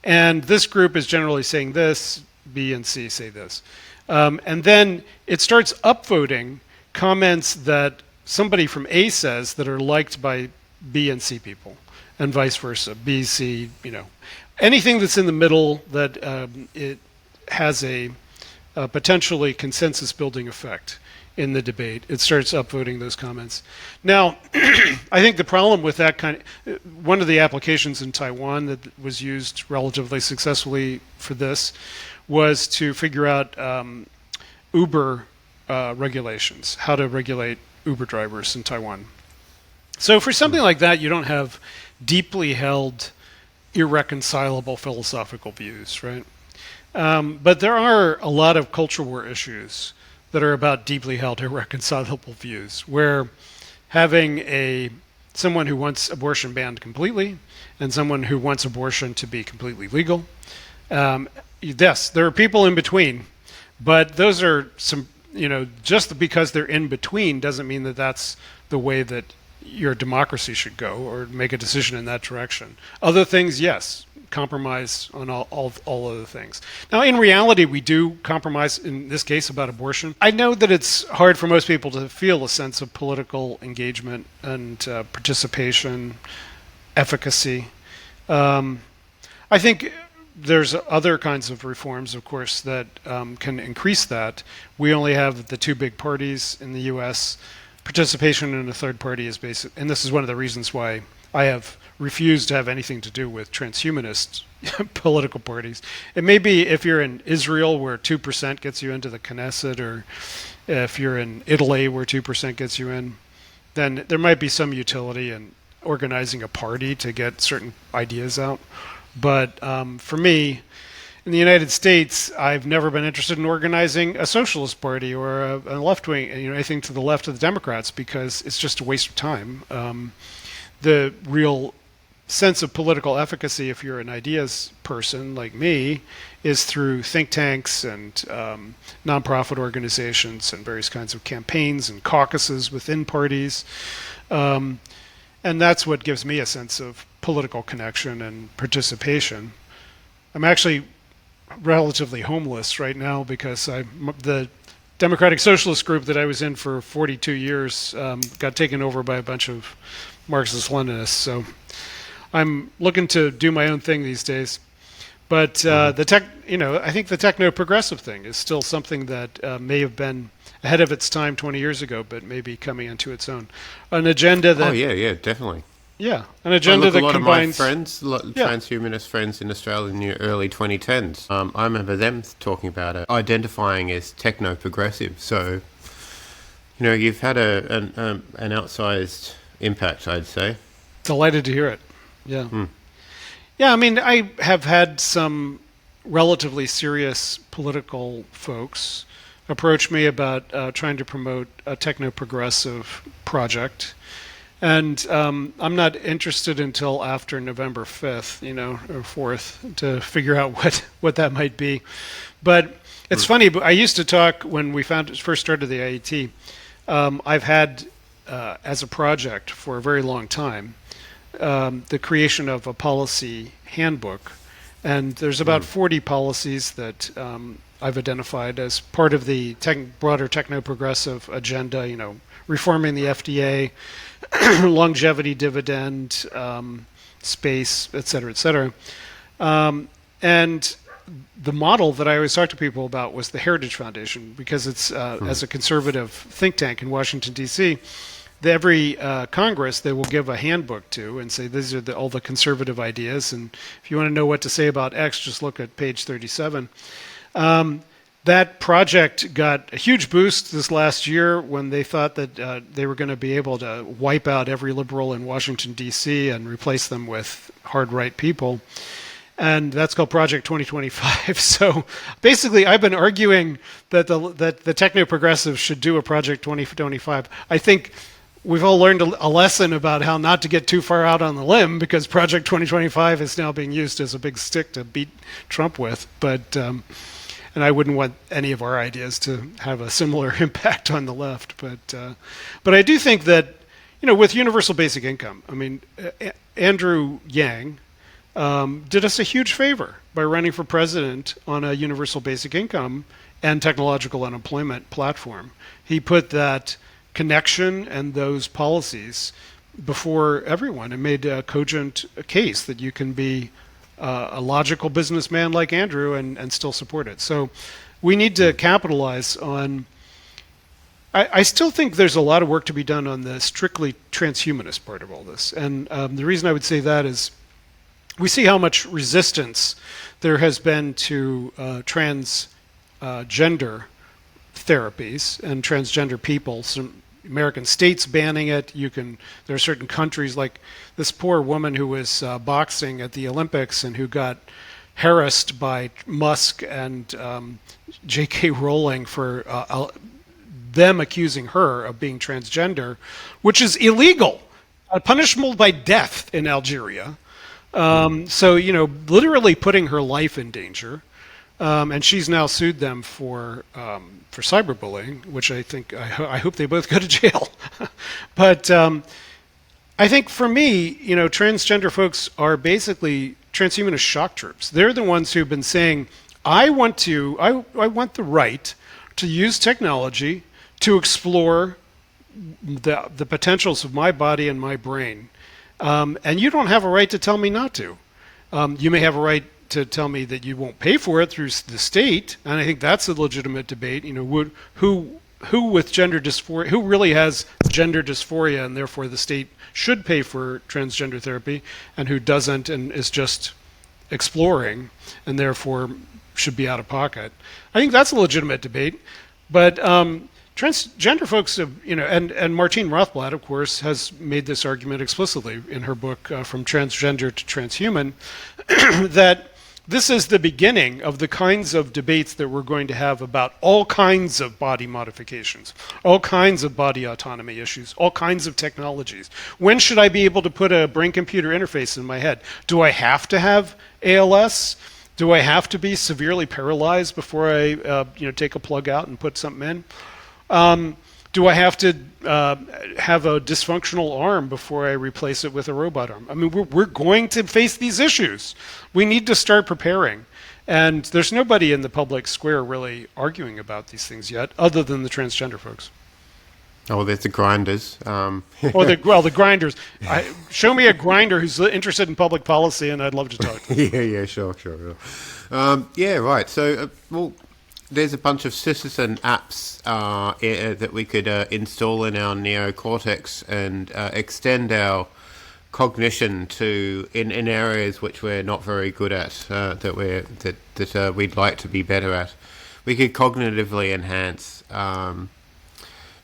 And this group is generally saying this, B and C say this. And then it starts upvoting comments that somebody from A says that are liked by B and C people, and vice versa, B, C, anything that's in the middle that it has a potentially consensus-building effect in the debate. It starts upvoting those comments. Now, I think the problem with that one of the applications in Taiwan that was used relatively successfully for this was to figure out Uber regulations, how to regulate Uber drivers in Taiwan. So for something like that, you don't have deeply held, irreconcilable philosophical views, right? But there are a lot of culture war issues that are about deeply held, irreconcilable views, where having someone who wants abortion banned completely and someone who wants abortion to be completely legal. Yes, there are people in between, but those are just because they're in between doesn't mean that that's the way that your democracy should go, or make a decision in that direction. Other things, yes, compromise on all other things. Now, in reality, we do compromise in this case about abortion. I know that it's hard for most people to feel a sense of political engagement and participation, efficacy. I think there's other kinds of reforms, of course, that can increase that. We only have the two big parties in the U.S. Participation in a third party is basic, and this is one of the reasons why I have refused to have anything to do with transhumanist political parties. It may be if you're in Israel, where 2% gets you into the Knesset, or if you're in Italy, where 2% gets you in, then there might be some utility in organizing a party to get certain ideas out. But for me, in the United States, I've never been interested in organizing a socialist party or a left-wing, anything to the left of the Democrats, because it's just a waste of time. The real sense of political efficacy, if you're an ideas person like me, is through think tanks and nonprofit organizations and various kinds of campaigns and caucuses within parties. And that's what gives me a sense of political connection and participation. I'm actually relatively homeless right now because the Democratic Socialist group that I was in for 42 years got taken over by a bunch of Marxist-Leninists. So I'm looking to do my own thing these days. But I think the techno-progressive thing is still something that may have been ahead of its time 20 years ago, but maybe coming into its own. An agenda that... Oh, yeah, definitely. Yeah, an agenda that combines... A lot of my friends, transhumanist friends in Australia in the early 2010s, I remember them talking about it, identifying as techno-progressive. So, you've had an outsized impact, I'd say. Delighted to hear it. Yeah. Yeah, I mean, I have had some relatively serious political folks approach me about trying to promote a techno-progressive project. And I'm not interested until after November 5th, or 4th, to figure out what that might be. But it's funny, but I used to talk when we first started the IET. I've had, as a project for a very long time, the creation of a policy handbook. And there's about 40 policies that I've identified as part of the broader techno-progressive agenda, reforming the FDA, longevity dividend, space, et cetera, et cetera. And the model that I always talk to people about was the Heritage Foundation, because it's, as a conservative think tank in Washington, D.C., every Congress they will give a handbook to and say these are all the conservative ideas, and if you want to know what to say about X, just look at page 37. That project got a huge boost this last year when they thought that they were going to be able to wipe out every liberal in Washington, D.C. and replace them with hard right people. And that's called Project 2025. So basically, I've been arguing that the techno-progressives should do a Project 2025. I think we've all learned a lesson about how not to get too far out on the limb, because Project 2025 is now being used as a big stick to beat Trump with. But and I wouldn't want any of our ideas to have a similar impact on the left. But I do think that, with universal basic income, I mean, Andrew Yang did us a huge favor by running for president on a universal basic income and technological unemployment platform. He put that connection and those policies before everyone and made a cogent case that you can be a logical businessman like Andrew and still support it. So we need to capitalize on. I still think there's a lot of work to be done on the strictly transhumanist part of all this. And the reason I would say that is we see how much resistance there has been to transgender therapies and transgender people. Some American states banning it. There are certain countries, like this poor woman who was boxing at the Olympics and who got harassed by Musk and J.K. Rowling for them accusing her of being transgender, which is illegal, punishable by death in Algeria. So, literally putting her life in danger. And she's now sued them for cyberbullying, which I hope they both go to jail. But I think for me, transgender folks are basically transhumanist shock troops. They're the ones who've been saying, I want the right to use technology to explore the potentials of my body and my brain. And you don't have a right to tell me not to. You may have a right to tell me that you won't pay for it through the state, and I think that's a legitimate debate. Who with gender dysphoria, who really has gender dysphoria, and therefore the state should pay for transgender therapy, and who doesn't and is just exploring, and therefore should be out of pocket. I think that's a legitimate debate, but transgender folks have, and Martine Rothblatt, of course, has made this argument explicitly in her book, From Transgender to Transhuman, that this is the beginning of the kinds of debates that we're going to have about all kinds of body modifications, all kinds of body autonomy issues, all kinds of technologies. When should I be able to put a brain-computer interface in my head? Do I have to have ALS? Do I have to be severely paralyzed before I take a plug out and put something in? Do I have to have a dysfunctional arm before I replace it with a robot arm? I mean, we're going to face these issues. We need to start preparing. And there's nobody in the public square really arguing about these things yet, other than the transgender folks. Oh, there's the grinders. The grinders. Show me a grinder who's interested in public policy, and I'd love to talk to them. Yeah, sure. Yeah, right. So, there's a bunch of citizen apps that we could install in our neocortex and extend our cognition to in areas which we're not very good at, that we'd like to be better at. We could cognitively enhance,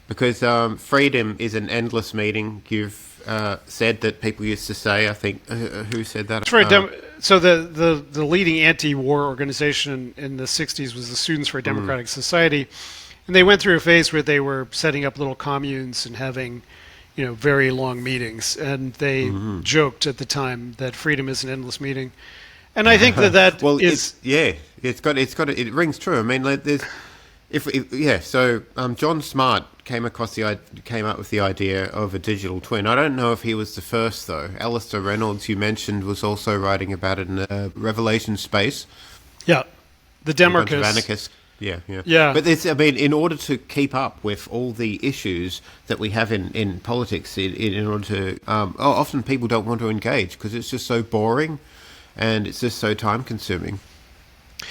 because freedom is an endless meeting. You've said that people used to say. I think who said that? That's right. So the leading anti-war organization in the 60s was the Students for a Democratic Society, and they went through a phase where they were setting up little communes and having, very long meetings, and they joked at the time that freedom is an endless meeting, and I think that well, is it rings true. I mean, like, there's. So John Smart came up with the idea of a digital twin. I don't know if he was the first, though. Alistair Reynolds, you mentioned, was also writing about it in Revelation Space. Yeah, the Democrats. anarchists. Yeah. But in order to keep up with all the issues that we have in politics, in order to, often people don't want to engage because it's just so boring, and it's just so time-consuming,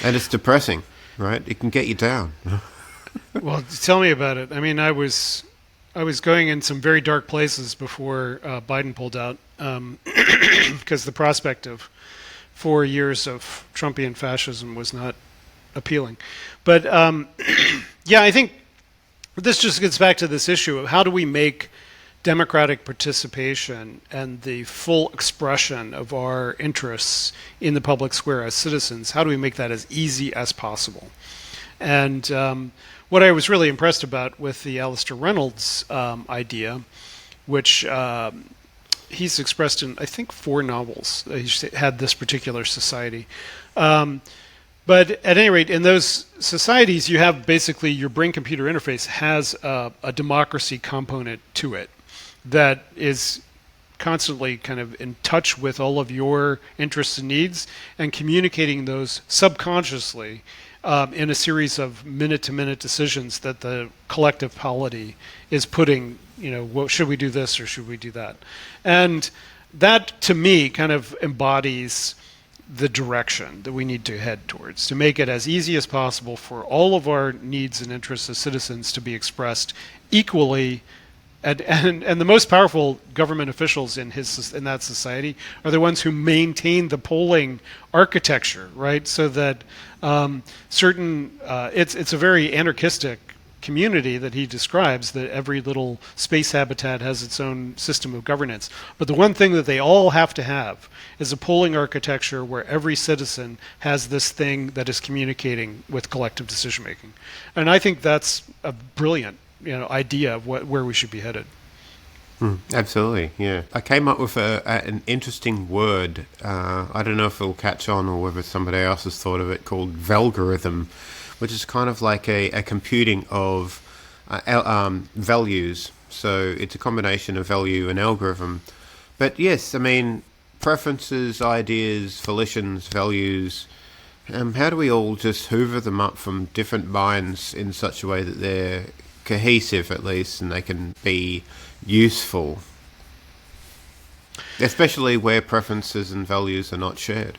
and it's depressing. Right, it can get you down. Well, tell me about it. I mean, I was going in some very dark places before Biden pulled out, because the prospect of 4 years of Trumpian fascism was not appealing. But I think this just gets back to this issue of how do we make democratic participation and the full expression of our interests in the public square as citizens, how do we make that as easy as possible? And what I was really impressed about with the Alistair Reynolds idea, which he's expressed in, I think, 4 novels, he had this particular society. But at any rate, in those societies, you have basically your brain-computer interface has a democracy component to it that is constantly kind of in touch with all of your interests and needs and communicating those subconsciously in a series of minute-to-minute decisions that the collective polity is putting, should we do this or should we do that? And that, to me, kind of embodies the direction that we need to head towards, to make it as easy as possible for all of our needs and interests as citizens to be expressed equally. And the most powerful government officials in that society are the ones who maintain the polling architecture, right? So that it's a very anarchistic community that he describes, that every little space habitat has its own system of governance. But the one thing that they all have to have is a polling architecture where every citizen has this thing that is communicating with collective decision making. And I think that's a brilliant idea of where we should be headed. Absolutely, yeah. I came up with an interesting word. I don't know if it'll catch on or whether somebody else has thought of it, called valgorithm, which is kind of like a computing of values. So it's a combination of value and algorithm. But yes, I mean, preferences, ideas, volitions, values, how do we all just hoover them up from different minds in such a way that they're cohesive, at least, and they can be useful, especially where preferences and values are not shared?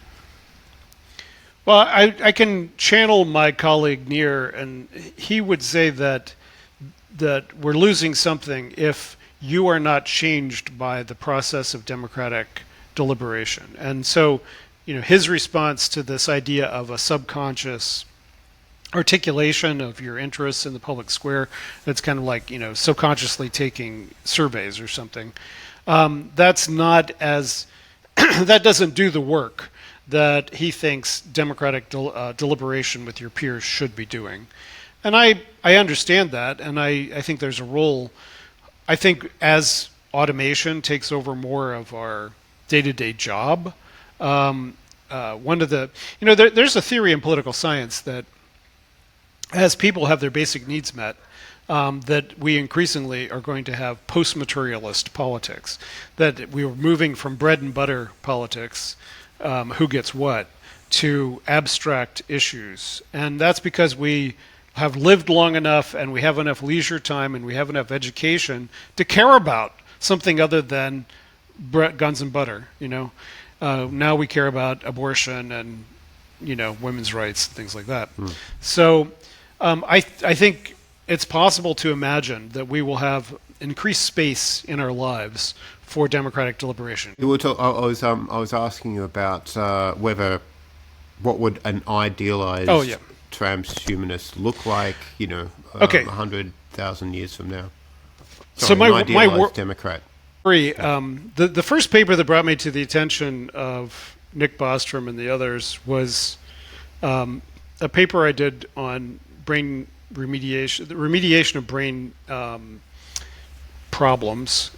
Well, I can channel my colleague Near, and he would say that we're losing something if you are not changed by the process of democratic deliberation. And so, his response to this idea of a subconscious articulation of your interests in the public square, that's kind of like, subconsciously taking surveys or something. That's not as, that doesn't do the work that he thinks democratic deliberation with your peers should be doing. And I understand that, and I think there's a role. I think as automation takes over more of our day-to-day job, one of the, there's a theory in political science that as people have their basic needs met, that we increasingly are going to have post-materialist politics, that we are moving from bread and butter politics, who gets what, to abstract issues. And that's because we have lived long enough and we have enough leisure time and we have enough education to care about something other than guns and butter. Now we care about abortion and women's rights and things like that. So I think it's possible to imagine that we will have increased space in our lives for democratic deliberation. I was asking you about what would an idealized transhumanist look like, 100,000 years from now. Sorry, an idealized Democrat. The first paper that brought me to the attention of Nick Bostrom and the others was a paper I did on brain remediation, the remediation of brain problems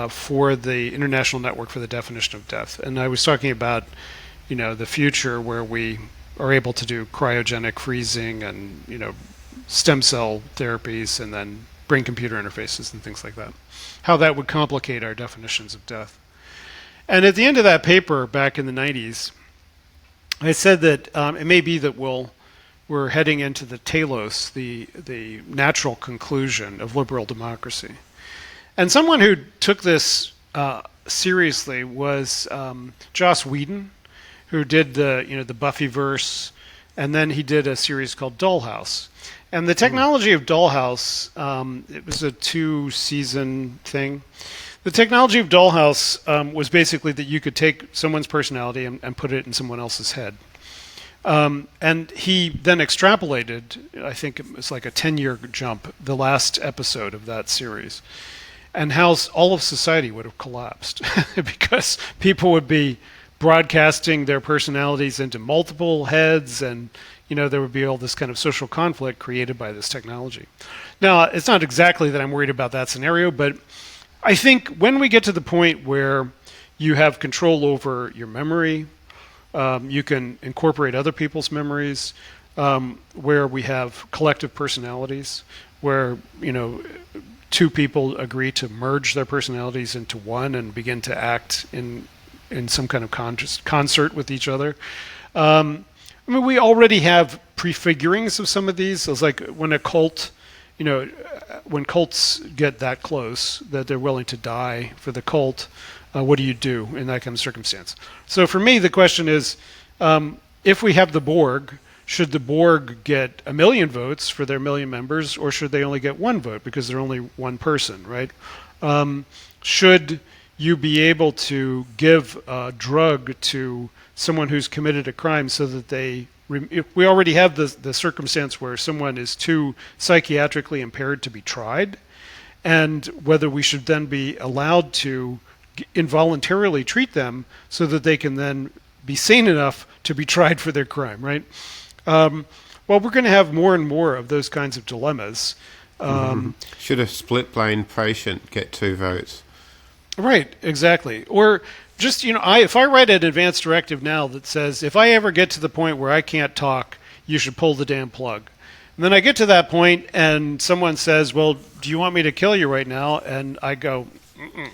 for the International Network for the Definition of Death. And I was talking about, the future where we are able to do cryogenic freezing and, stem cell therapies and then brain-computer interfaces and things like that. How that would complicate our definitions of death. And at the end of that paper back in the 90s, I said that it may be that we're heading into the telos, the natural conclusion of liberal democracy. And someone who took this seriously was Joss Whedon, who did the Buffyverse, and then he did a series called Dollhouse. And the technology of Dollhouse, it was a 2-season thing. The technology of Dollhouse was basically that you could take someone's personality and put it in someone else's head. And he then extrapolated, I think it was like a 10-year jump, the last episode of that series, and how all of society would have collapsed because people would be broadcasting their personalities into multiple heads, and there would be all this kind of social conflict created by this technology. Now, it's not exactly that I'm worried about that scenario, but I think when we get to the point where you have control over your memory, you can incorporate other people's memories, where we have collective personalities, where two people agree to merge their personalities into one and begin to act in some kind of concert with each other. We already have prefigurings of some of these. It's like when a cult, when cults get that close that they're willing to die for the cult, what do you do in that kind of circumstance? So for me, the question is, if we have the Borg, should the Borg get 1 million votes for their 1 million members, or should they only get 1 vote because they're only one person, right? Should you be able to give a drug to someone who's committed a crime so that we already have the circumstance where someone is too psychiatrically impaired to be tried, and whether we should then be allowed to involuntarily treat them so that they can then be sane enough to be tried for their crime, right? Well, we're going to have more and more of those kinds of dilemmas. Should a split brain patient get 2 votes? Right, exactly. Or just, if I write an advance directive now that says, if I ever get to the point where I can't talk, you should pull the damn plug. And then I get to that point and someone says, well, do you want me to kill you right now? And I go, mm-mm.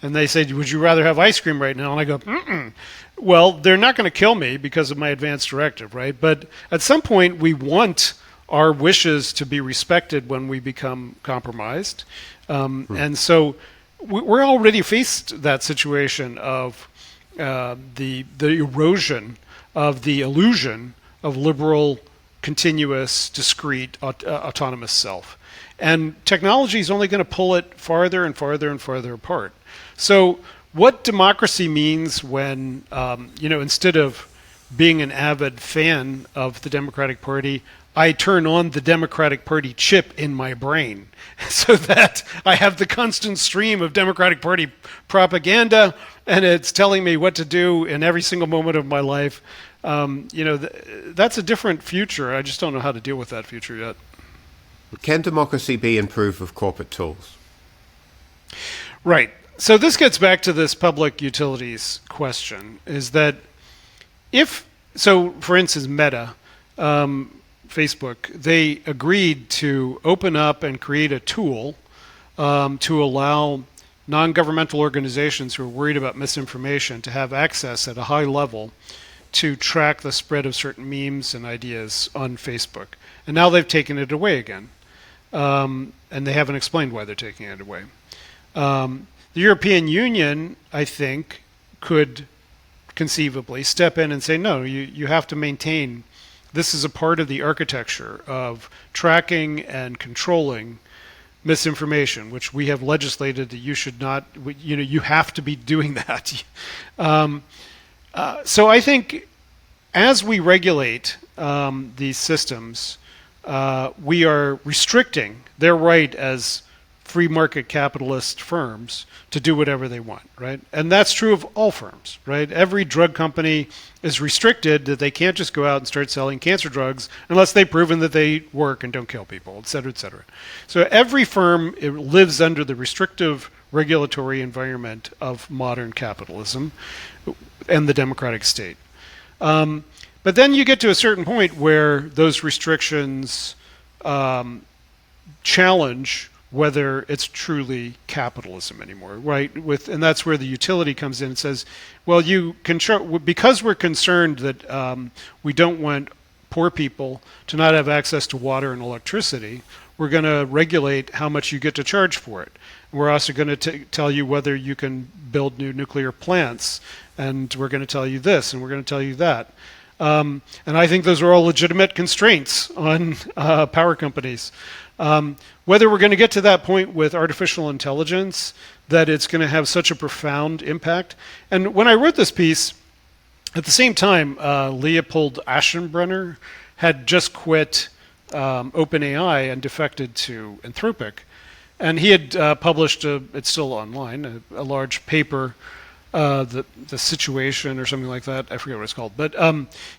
And they say, would you rather have ice cream right now? And I go, mm-mm. Well, they're not going to kill me because of my advance directive, right? But at some point, we want our wishes to be respected when we become compromised. And so we're already faced that situation of the erosion of the illusion of liberal, continuous, discrete, autonomous self. And technology is only going to pull it farther and farther and farther apart. So what democracy means when, instead of being an avid fan of the Democratic Party, I turn on the Democratic Party chip in my brain so that I have the constant stream of Democratic Party propaganda, and it's telling me what to do in every single moment of my life. That's a different future. I just don't know how to deal with that future yet. Can democracy be improved with corporate tools? Right. So this gets back to this public utilities question, is that for instance, Meta, Facebook, they agreed to open up and create a tool to allow non-governmental organizations who are worried about misinformation to have access at a high level to track the spread of certain memes and ideas on Facebook. And now they've taken it away again. And they haven't explained why they're taking it away. The European Union, I think, could conceivably step in and say, no, you have to maintain, this is a part of the architecture of tracking and controlling misinformation, which we have legislated that you should not, you have to be doing that. So I think as we regulate these systems, we are restricting their right as free market capitalist firms to do whatever they want, right? And that's true of all firms, right? Every drug company is restricted that they can't just go out and start selling cancer drugs unless they've proven that they work and don't kill people, et cetera, et cetera. So every firm, it lives under the restrictive regulatory environment of modern capitalism and the democratic state. But then you get to a certain point where those restrictions challenge whether it's truly capitalism anymore, right? And that's where the utility comes in and says, well, you can because we're concerned that we don't want poor people to not have access to water and electricity, we're going to regulate how much you get to charge for it. We're also going to tell you whether you can build new nuclear plants, and we're going to tell you this, and we're going to tell you that. And I think those are all legitimate constraints on power companies. Whether we're going to get to that point with artificial intelligence, that it's going to have such a profound impact. And when I wrote this piece, at the same time, Leopold Aschenbrenner had just quit OpenAI and defected to Anthropic. And he had published, it's still online, a large paper, the situation or something like that. I forget what it's called. But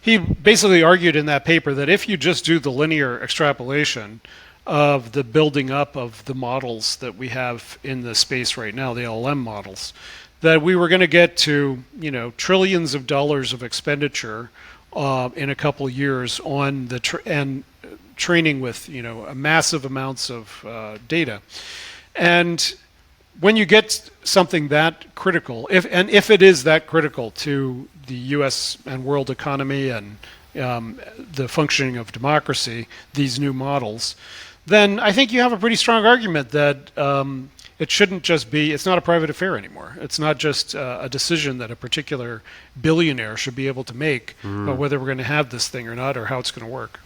he basically argued in that paper that if you just do the linear extrapolation of the building up of the models that we have in the space right now, the LLM models, that we were going to get to, trillions of dollars of expenditure in a couple of years on the training with, massive amounts of data. And when you get something that critical, if it is that critical to the U.S. and world economy and the functioning of democracy, these new models, then I think you have a pretty strong argument that it shouldn't just be, it's not a private affair anymore. It's not just a decision that a particular billionaire should be able to make about whether we're going to have this thing or not, or how it's going to work.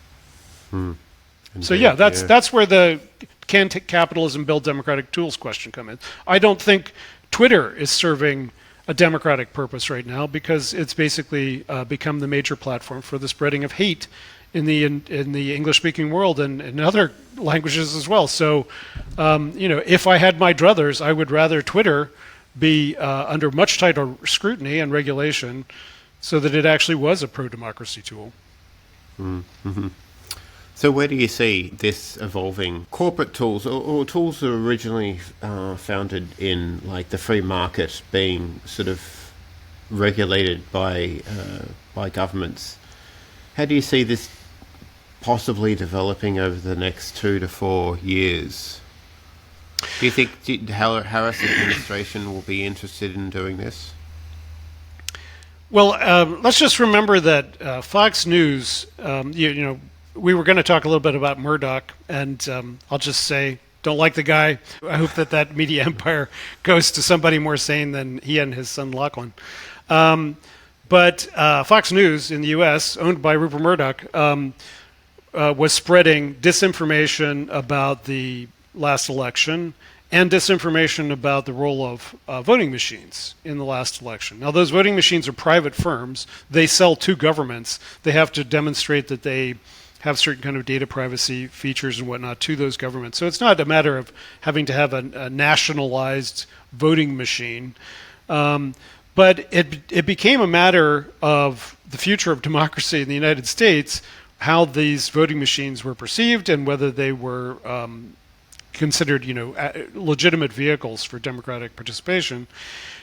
So yeah, that's where the can capitalism build democratic tools question come in. I don't think Twitter is serving a democratic purpose right now because it's basically become the major platform for the spreading of hate in the English-speaking world and in other languages as well. So, if I had my druthers, I would rather Twitter be under much tighter scrutiny and regulation so that it actually was a pro-democracy tool. Mm-hmm. So where do you see this evolving? Corporate tools, or tools that were originally founded in like the free market being sort of regulated by governments. How do you see this possibly developing over the next 2 to 4 years? Do you think the Harris administration will be interested in doing this? Well, let's just remember that Fox News, we were going to talk a little bit about Murdoch, and I'll just say, don't like the guy. I hope that media empire goes to somebody more sane than he and his son Lachlan. But Fox News in the U.S., owned by Rupert Murdoch, was spreading disinformation about the last election and disinformation about the role of voting machines in the last election. Now, those voting machines are private firms. They sell to governments. They have to demonstrate that they have certain kind of data privacy features and whatnot to those governments. So it's not a matter of having to have a nationalized voting machine. But it became a matter of the future of democracy in the United States, how these voting machines were perceived and whether they were considered, legitimate vehicles for democratic participation.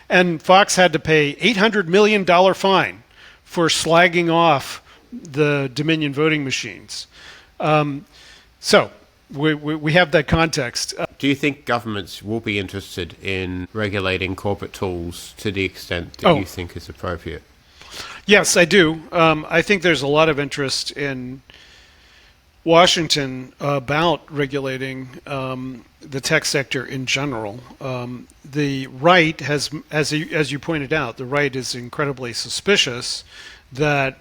And Fox had to pay $800 million fine for slagging off the Dominion voting machines. So we have that context. Do you think governments will be interested in regulating corporate tools to the extent that you think is appropriate? Yes, I do. I think there's a lot of interest in Washington about regulating the tech sector in general. The right has, as you pointed out, the right is incredibly suspicious that,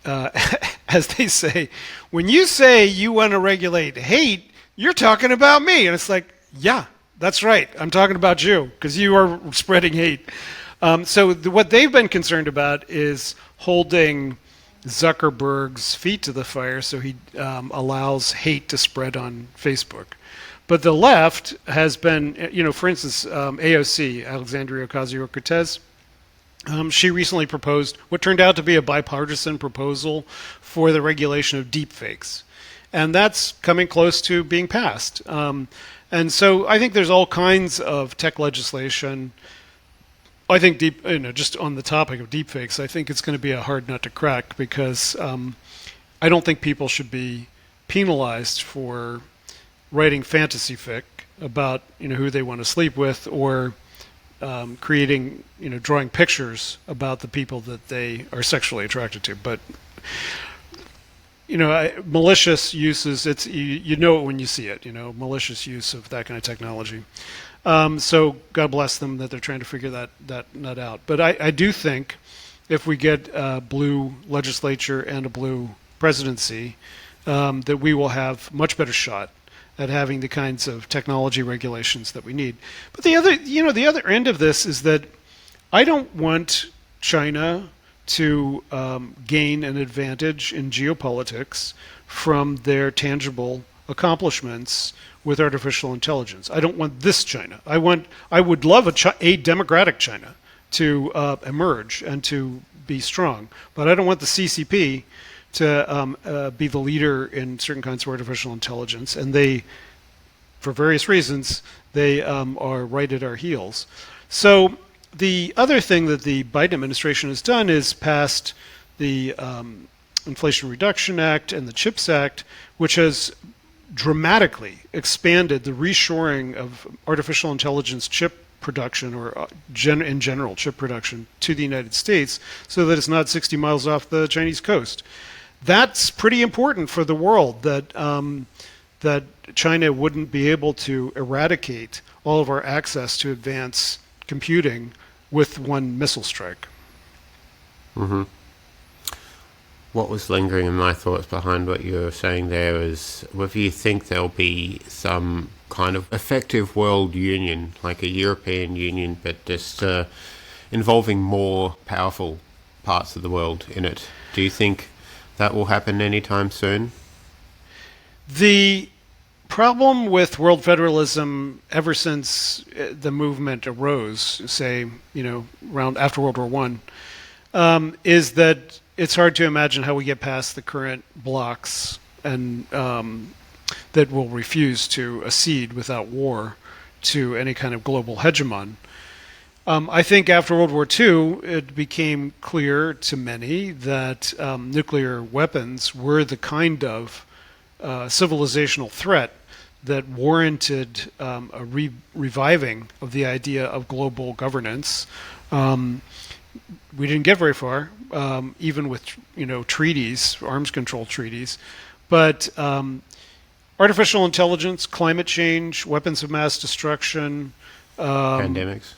as they say, when you say you want to regulate hate, you're talking about me. And it's like, yeah, that's right. I'm talking about you because you are spreading hate. So what they've been concerned about is holding Zuckerberg's feet to the fire so he allows hate to spread on Facebook. But the left has been, for instance, AOC, Alexandria Ocasio-Cortez, she recently proposed what turned out to be a bipartisan proposal for the regulation of deepfakes. And that's coming close to being passed. And so I think there's all kinds of tech legislation. I think just on the topic of deepfakes, I think it's going to be a hard nut to crack because I don't think people should be penalized for writing fantasy fic about who they want to sleep with, or creating drawing pictures about the people that they are sexually attracted to. But malicious uses, it's you know it when you see it. Malicious use of that kind of technology. So God bless them that they're trying to figure that nut out. But I do think if we get a blue legislature and a blue presidency, that we will have much better shot at having the kinds of technology regulations that we need. But the other end of this is that I don't want China to gain an advantage in geopolitics from their tangible accomplishments with artificial intelligence. I don't want this China. I would love a democratic China to emerge and to be strong, but I don't want the CCP to be the leader in certain kinds of artificial intelligence. And they, for various reasons, they are right at our heels. So the other thing that the Biden administration has done is passed the Inflation Reduction Act and the CHIPS Act, which has dramatically expanded the reshoring of artificial intelligence chip production, or in general chip production, to the United States, so that it's not 60 miles off the Chinese coast. That's pretty important for the world, that China wouldn't be able to eradicate all of our access to advanced computing with one missile strike. Mm-hmm. What was lingering in my thoughts behind what you were saying there is whether you think there'll be some kind of effective world union, like a European Union, but just involving more powerful parts of the world in it. Do you think that will happen anytime soon? The problem with world federalism ever since the movement arose, say, around after World War I, is that it's hard to imagine how we get past the current blocks and that will refuse to accede without war to any kind of global hegemon. I think after World War II, it became clear to many that nuclear weapons were the kind of civilizational threat that warranted a reviving of the idea of global governance. We didn't get very far, even with treaties, arms control treaties, but artificial intelligence, climate change, weapons of mass destruction, pandemics,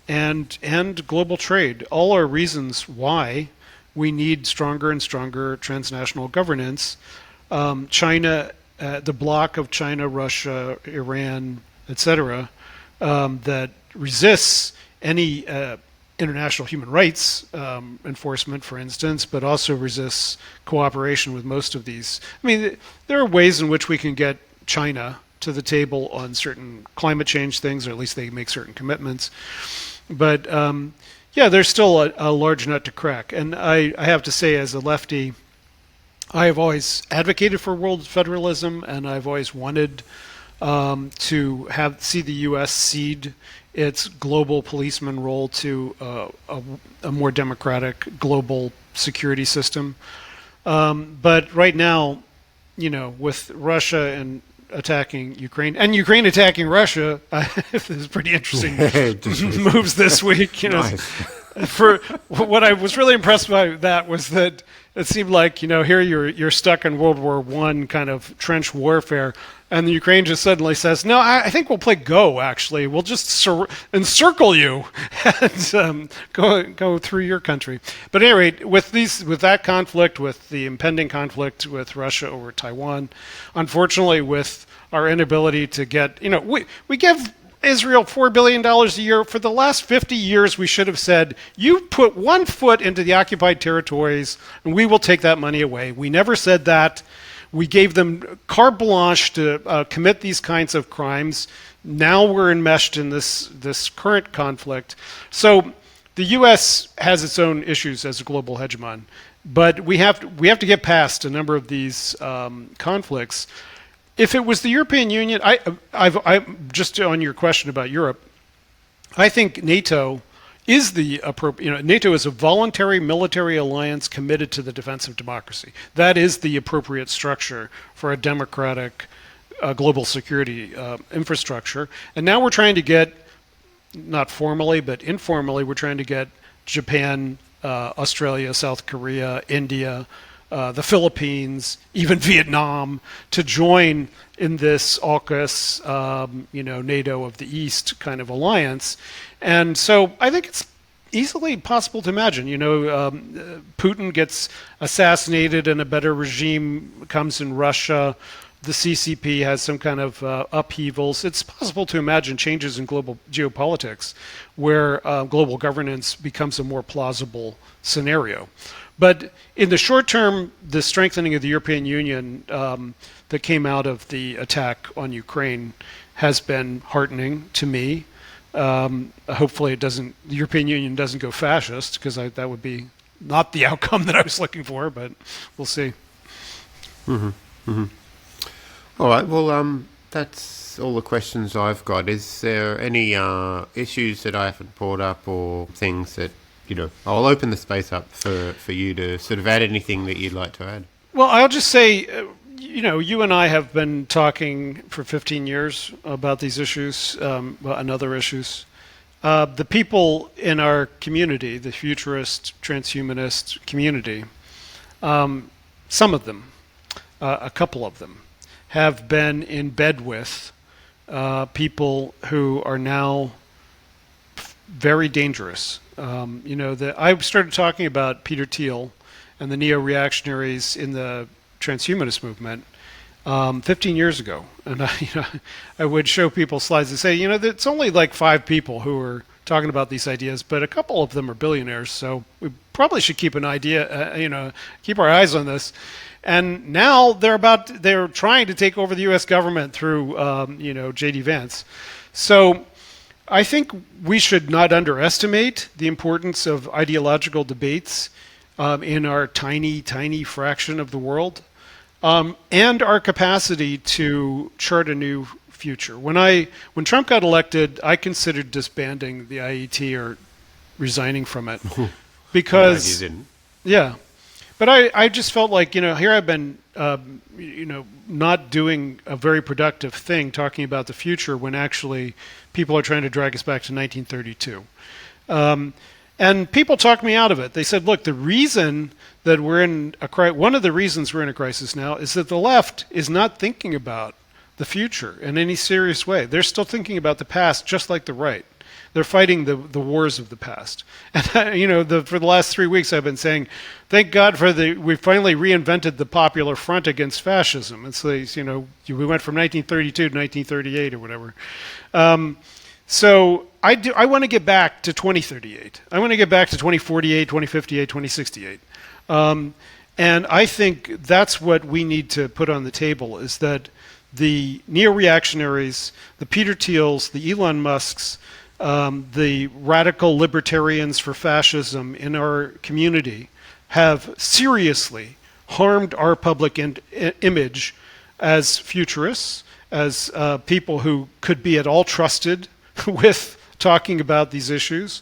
and global trade, all are reasons why we need stronger and stronger transnational governance. China, the bloc of China, Russia, Iran, etc., that resists any international human rights enforcement, for instance, but also resists cooperation with most of these. I mean, there are ways in which we can get China to the table on certain climate change things, or at least they make certain commitments. But there's still a large nut to crack. And I have to say, as a lefty, I have always advocated for world federalism, and I've always wanted to see the U.S. cede its global policeman role to a more democratic global security system. But right now, with Russia and attacking Ukraine and Ukraine attacking Russia, this is pretty interesting moves this week. Nice. For what I was really impressed by that was that it seemed like here you're stuck in World War I kind of trench warfare, and the Ukraine just suddenly says, "No, I think we'll play Go. Actually, we'll just encircle you and go through your country." But at any rate, with that conflict, with the impending conflict with Russia over Taiwan, unfortunately, with our inability to get, we give Israel $4 billion a year. For the last 50 years, we should have said, you put one foot into the occupied territories, and we will take that money away. We never said that. We gave them carte blanche to commit these kinds of crimes. Now we're enmeshed in this current conflict. So the U.S. has its own issues as a global hegemon, but we have to get past a number of these conflicts. If it was the European Union, I just on your question about Europe, I think NATO is the appropriate. NATO is a voluntary military alliance committed to the defense of democracy. That is the appropriate structure for a democratic global security infrastructure. And now we're trying to get, not formally but informally, we're trying to get Japan, Australia, South Korea, India, the Philippines, even Vietnam, to join in this AUKUS, NATO of the East kind of alliance. And so I think it's easily possible to imagine, Putin gets assassinated and a better regime comes in Russia. The CCP has some kind of upheavals. It's possible to imagine changes in global geopolitics where global governance becomes a more plausible scenario. But in the short term, the strengthening of the European Union that came out of the attack on Ukraine has been heartening to me. Hopefully the European Union doesn't go fascist, because that would be not the outcome that I was looking for, but we'll see. Mm-hmm. Mm-hmm. All right, well, that's all the questions I've got. Is there any issues that I haven't brought up, or things that, I'll open the space up for you to sort of add anything that you'd like to add? Well, I'll just say, you and I have been talking for 15 years about these issues and other issues. The people in our community, the futurist, transhumanist community, some of them, a couple of them, have been in bed with people who are now very dangerous. I started talking about Peter Thiel and the neo-reactionaries in the transhumanist movement 15 years ago, and I would show people slides and say, it's only like 5 people who are talking about these ideas, but a couple of them are billionaires, so we probably should keep keep our eyes on this. And now they're trying to take over the U.S. government through, J.D. Vance. So I think we should not underestimate the importance of ideological debates in our tiny, tiny fraction of the world, and our capacity to chart a new future. When Trump got elected, I considered disbanding the IET or resigning from it because, you didn't. Yeah. But I just felt like, here I've been, not doing a very productive thing talking about the future when actually people are trying to drag us back to 1932. And people talked me out of it. They said, look, the reason that one of the reasons we're in a crisis now is that the left is not thinking about the future in any serious way. They're still thinking about the past, just like the right. They're fighting the wars of the past. And, for the last 3 weeks I've been saying, thank God we finally reinvented the Popular Front against fascism. And so, we went from 1932 to 1938 or whatever. So I want to get back to 2038. I want to get back to 2048, 2058, 2068. And I think that's what we need to put on the table, is that the neo-reactionaries, the Peter Thiels, the Elon Musks, the radical libertarians for fascism in our community have seriously harmed our public image as futurists, as people who could be at all trusted with talking about these issues.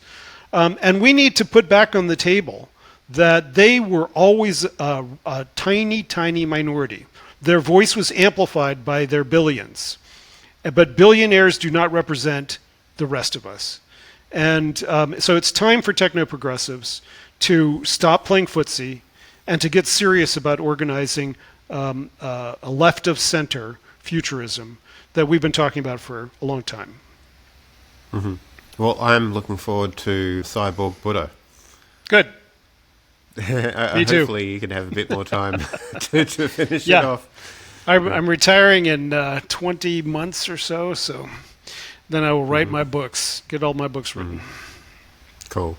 And we need to put back on the table that they were always a tiny, tiny minority. Their voice was amplified by their billions. But billionaires do not represent the rest of us. And so it's time for techno-progressives to stop playing footsie and to get serious about organizing a left-of-center futurism that we've been talking about for a long time. Mm-hmm. Well, I'm looking forward to Cyborg Buddha. Good. Me too. Hopefully you can have a bit more time to finish it off. I'm retiring in 20 months or so then I will write my books, get all my books written. Cool.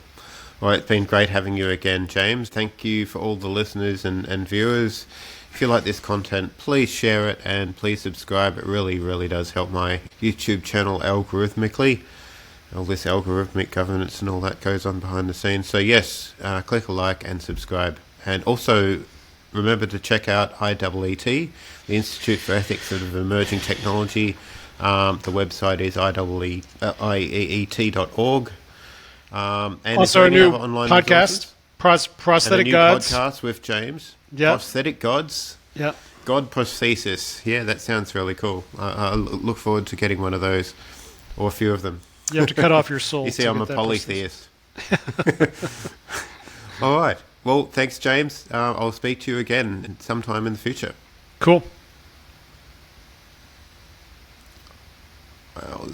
Well, it's been great having you again, James. Thank you for all the listeners and viewers. If you like this content, please share it and please subscribe. It really, really does help my YouTube channel algorithmically. All this algorithmic governance and all that goes on behind the scenes. So yes, click a like and subscribe. And also remember to check out IEET, the Institute for Ethics of Emerging Technology. The website is IEET.org. And Also a new online podcast, Prosthetic and a new Gods. podcast with James. Yeah. Prosthetic Gods. Yeah. God prosthesis. Yeah, that sounds really cool. I look forward to getting one of those, or a few of them. You have to cut off your soul. You see, to I'm get a that polytheist. All right. Well, thanks, James. I'll speak to you again sometime in the future. Cool. Well,